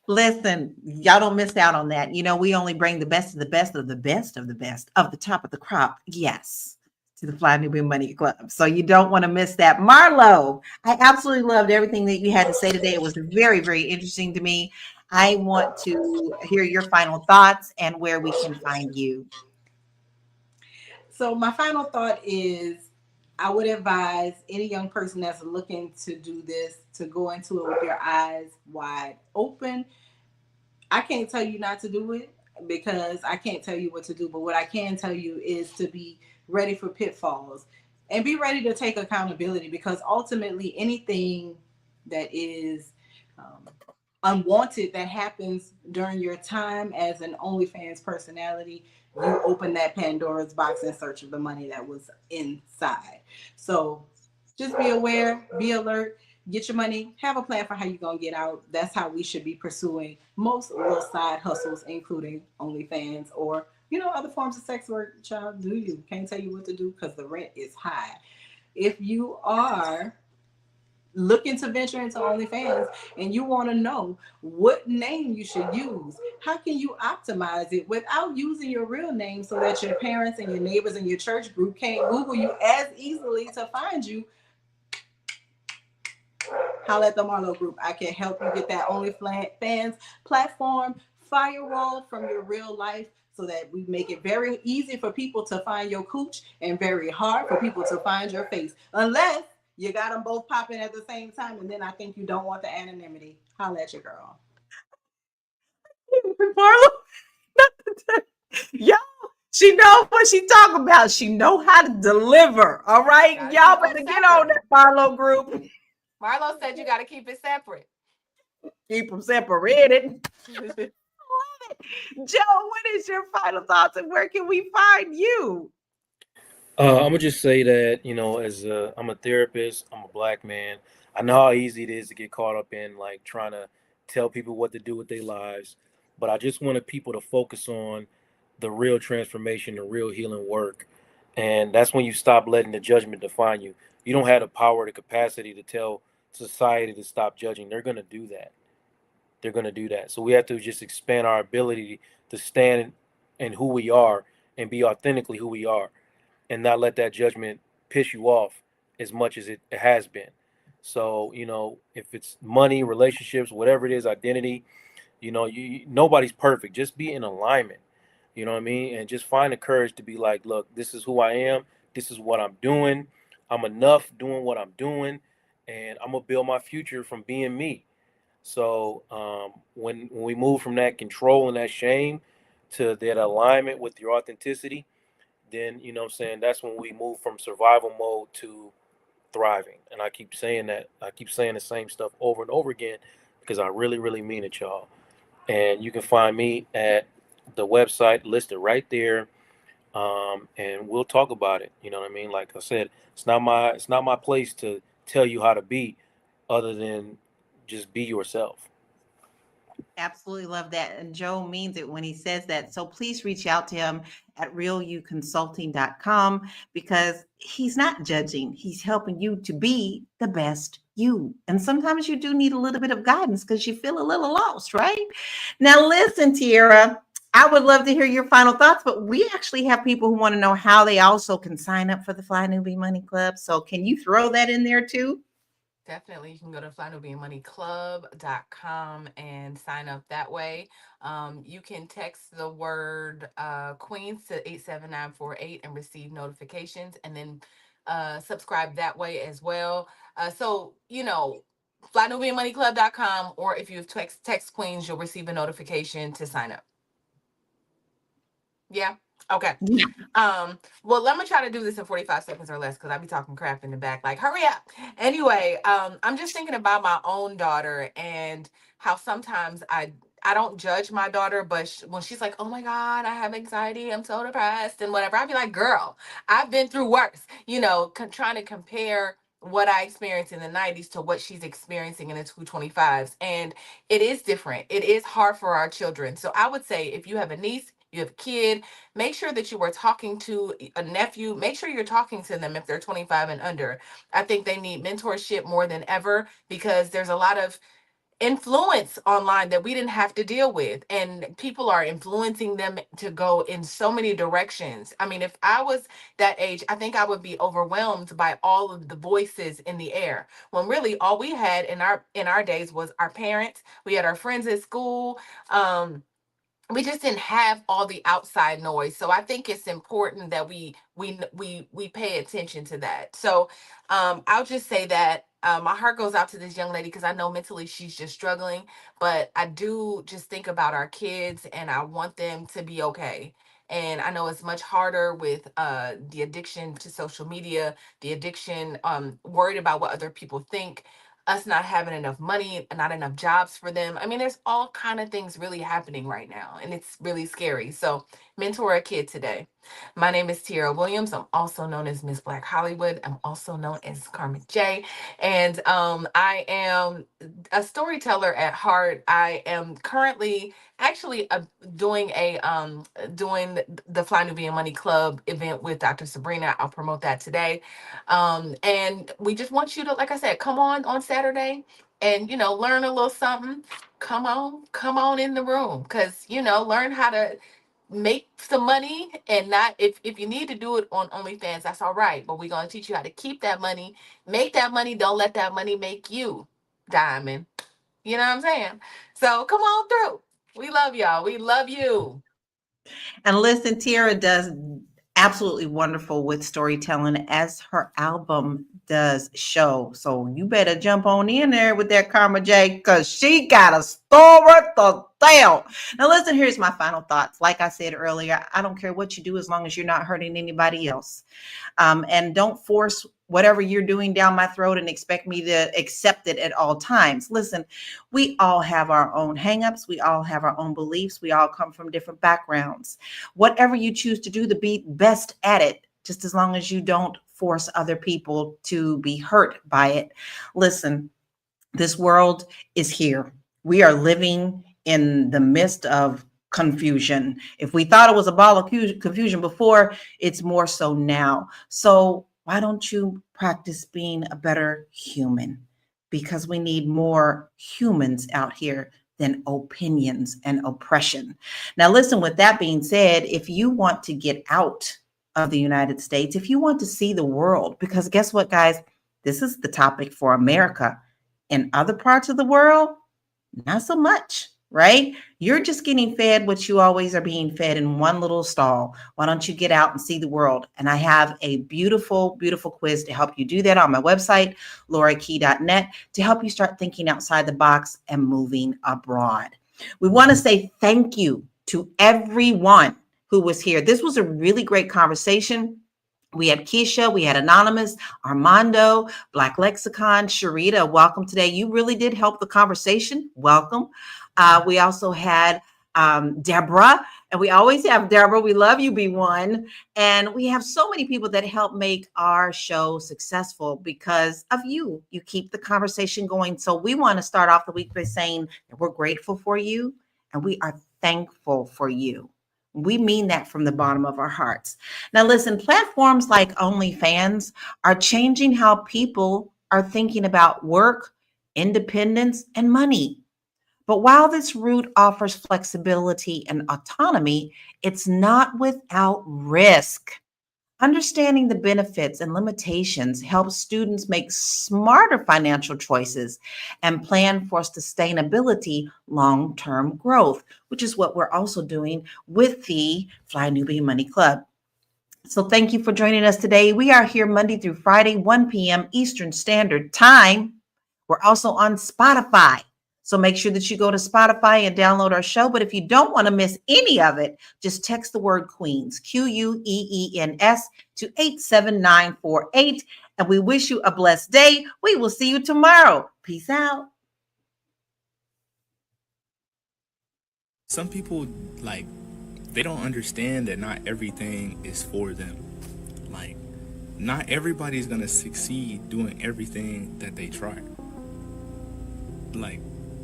Listen, y'all don't miss out on that. We only bring the best of the best of the best of the best of the top of the crop. Yes, to the Fly Nubian Money Club. So you don't want to miss that. Marlo, I absolutely loved everything that you had to say today. It was very, very interesting to me. I want to hear your final thoughts and where we can find you. So my final thought is, I would advise any young person that's looking to do this to go into it with your eyes wide open. I can't tell you not to do it because I can't tell you what to do, but what I can tell you is to be ready for pitfalls and be ready to take accountability, because ultimately anything that is unwanted that happens during your time as an OnlyFans personality, you open that Pandora's box in search of the money that was inside. So just be aware, be alert, get your money, have a plan for how you're gonna get out. That's how we should be pursuing most little side hustles, including OnlyFans or other forms of sex work. Child, do you? Can't tell you what to do because the rent is high. If you are looking to venture into OnlyFans and you want to know what name you should use, how can you optimize it without using your real name so that your parents and your neighbors and your church group can't Google you as easily to find you? Holla at the Marlo Group. I can help you get that OnlyFans platform firewall from your real life so that we make it very easy for people to find your cooch and very hard for people to find your face. Unless you got them both popping at the same time, and then I think you don't want the anonymity. Holla at your girl. Marlo, y'all, she know what she talking about. She know how to deliver. All right, Gotta y'all keep it better get on that Marlo group. Marlo said you got to keep it separate. Keep them separated. Love it. Joe, what is your final thoughts and where can we find you? I'm gonna just say that as I'm a therapist, I'm a black man. I know how easy it is to get caught up in like trying to tell people what to do with their lives, but I just wanted people to focus on the real transformation, the real healing work, and that's when you stop letting the judgment define you. You don't have the power, the capacity to tell society to stop judging. They're gonna do that. They're gonna do that. So we have to just expand our ability to stand in who we are and be authentically who we are and not let that judgment piss you off as much as it has been. So, if it's money, relationships, whatever it is, identity, nobody's perfect. Just be in alignment. You know what I mean? And just find the courage to be like, look, this is who I am. This is what I'm doing. I'm enough doing what I'm doing. And I'm going to build my future from being me. So when we move from that control and that shame to that alignment with your authenticity, then what I'm saying, that's when we move from survival mode to thriving. And I keep saying that. I keep saying the same stuff over and over again because I really, really mean it, y'all. And you can find me at the website listed right there. And we'll talk about it. You know what I mean? Like I said, it's not my place to tell you how to be other than just be yourself. Absolutely love that. And Joe means it when he says that. So please reach out to him at realuconsulting.com because he's not judging. He's helping you to be the best you. And sometimes you do need a little bit of guidance because you feel a little lost, right? Now, listen, Tiara, I would love to hear your final thoughts, but we actually have people who want to know how they also can sign up for the Fly Newbie Money Club. So can you throw that in there too? Definitely, you can go to flynubianmoneyclub.com and sign up that way. You can text the word Queens to 87948 and receive notifications, and then subscribe that way as well. Flynubianmoneyclub.com, or if you text Queens, you'll receive a notification to sign up. Yeah. Okay. Well, let me try to do this in 45 seconds or less because I be talking crap in the back. Like, hurry up. Anyway, I'm just thinking about my own daughter and how sometimes I don't judge my daughter, but when she's like, "Oh my God, I have anxiety, I'm so depressed," and whatever, I'd be like, "Girl, I've been through worse." Trying to compare what I experienced in the 90s to what she's experiencing in the 225s. And it is different. It is hard for our children. So I would say if you have a niece, you have a kid, make sure that you are talking to a nephew. Make sure you're talking to them if they're 25 and under. I think they need mentorship more than ever because there's a lot of influence online that we didn't have to deal with, and people are influencing them to go in so many directions. I mean, if I was that age, I think I would be overwhelmed by all of the voices in the air, when really all we had in our days was our parents. We had our friends at school. We just didn't have all the outside noise. So I think it's important that we pay attention to that. So I'll just say that my heart goes out to this young lady because I know mentally she's just struggling, but I do just think about our kids and I want them to be okay. And I know it's much harder with the addiction to social media, the addiction, worried about what other people think, us not having enough money, not enough jobs for them. I mean, there's all kind of things really happening right now, and it's really scary. So mentor a kid today. My name is Tiara Williams. I'm also known as Miss Black Hollywood. I'm also known as Carmen J. And I am a storyteller at heart. I am currently actually doing the Fly Nubian Money Club event with Dr. Sabrina. I'll promote that today. And we just want you to, like I said, come on Saturday and learn a little something. Come on in the room, because learn how to make some money. And not, if you need to do it on OnlyFans, that's all right, but we're going to teach you how to keep that money, make that money. Don't let that money make you, Diamond. You know what I'm saying? So come on through. We love y'all. We love you. And listen, Tiara does absolutely wonderful with storytelling, as her album does show. So you better jump on in there with that Karma J, because she got a story to tell. Now listen, here's my final thoughts. Like I said earlier, I don't care what you do as long as you're not hurting anybody else. And don't force whatever you're doing down my throat and expect me to accept it at all times. Listen, we all have our own hangups. We all have our own beliefs. We all come from different backgrounds. Whatever you choose to do to be best at it, just as long as you don't force other people to be hurt by it. Listen, this world is here. We are living in the midst of confusion. If we thought it was a ball of confusion before, it's more so now. So why don't you practice being a better human? Because we need more humans out here than opinions and oppression. Now, listen, with that being said, if you want to get out of the United States, if you want to see the world, because guess what, guys? This is the topic for America. In other parts of the world, not so much, right? You're just getting fed what you always are being fed in one little stall. Why don't you get out and see the world? And I have a beautiful, beautiful quiz to help you do that on my website, laurakey.net, to help you start thinking outside the box and moving abroad. We want to say thank you to everyone who was here. This was a really great conversation. We had Keisha, we had Anonymous, Armando, Black Lexicon, Sharita, welcome today. You really did help the conversation. Welcome. We also had Deborah, and we always have Deborah. We love you, B1. And we have so many people that help make our show successful because of you. You keep the conversation going. So we want to start off the week by saying that we're grateful for you and we are thankful for you. We mean that from the bottom of our hearts. Now, listen, platforms like OnlyFans are changing how people are thinking about work, independence, and money. But while this route offers flexibility and autonomy, it's not without risk. Understanding the benefits and limitations helps students make smarter financial choices and plan for sustainability, long-term growth, which is what we're also doing with the Fly Nubian Money Club. So thank you for joining us today. We are here Monday through Friday, 1 p.m. Eastern Standard Time. We're also on Spotify. So make sure that you go to Spotify and download our show. But if you don't want to miss any of it, just text the word Queens, Queens, to 87948. And we wish you a blessed day. We will see you tomorrow. Peace out. Some people, they don't understand that not everything is for them. Not everybody's going to succeed doing everything that they try.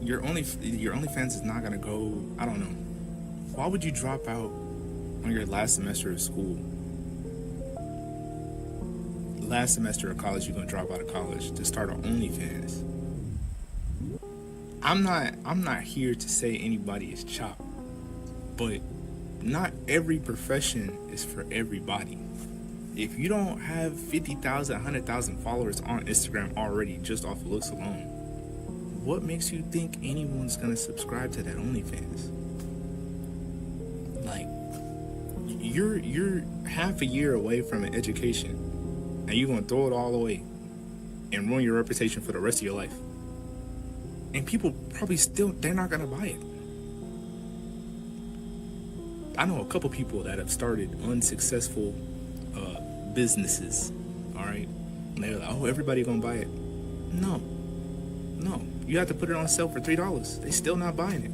Your OnlyFans is not gonna go. I don't know. Why would you drop out on your last semester of school? Last semester of college, you're gonna drop out of college to start an OnlyFans. I'm not here to say anybody is chopped, but not every profession is for everybody. If you don't have 50,000, 100,000 followers on Instagram already, just off looks alone, what makes you think anyone's gonna subscribe to that OnlyFans? You're half a year away from an education, and you're gonna throw it all away and ruin your reputation for the rest of your life. And people probably they're not gonna buy it. I know a couple people that have started unsuccessful businesses, all right? And they're like, oh, everybody gonna buy it. No. You have to put it on sale for $3. They still not buying it.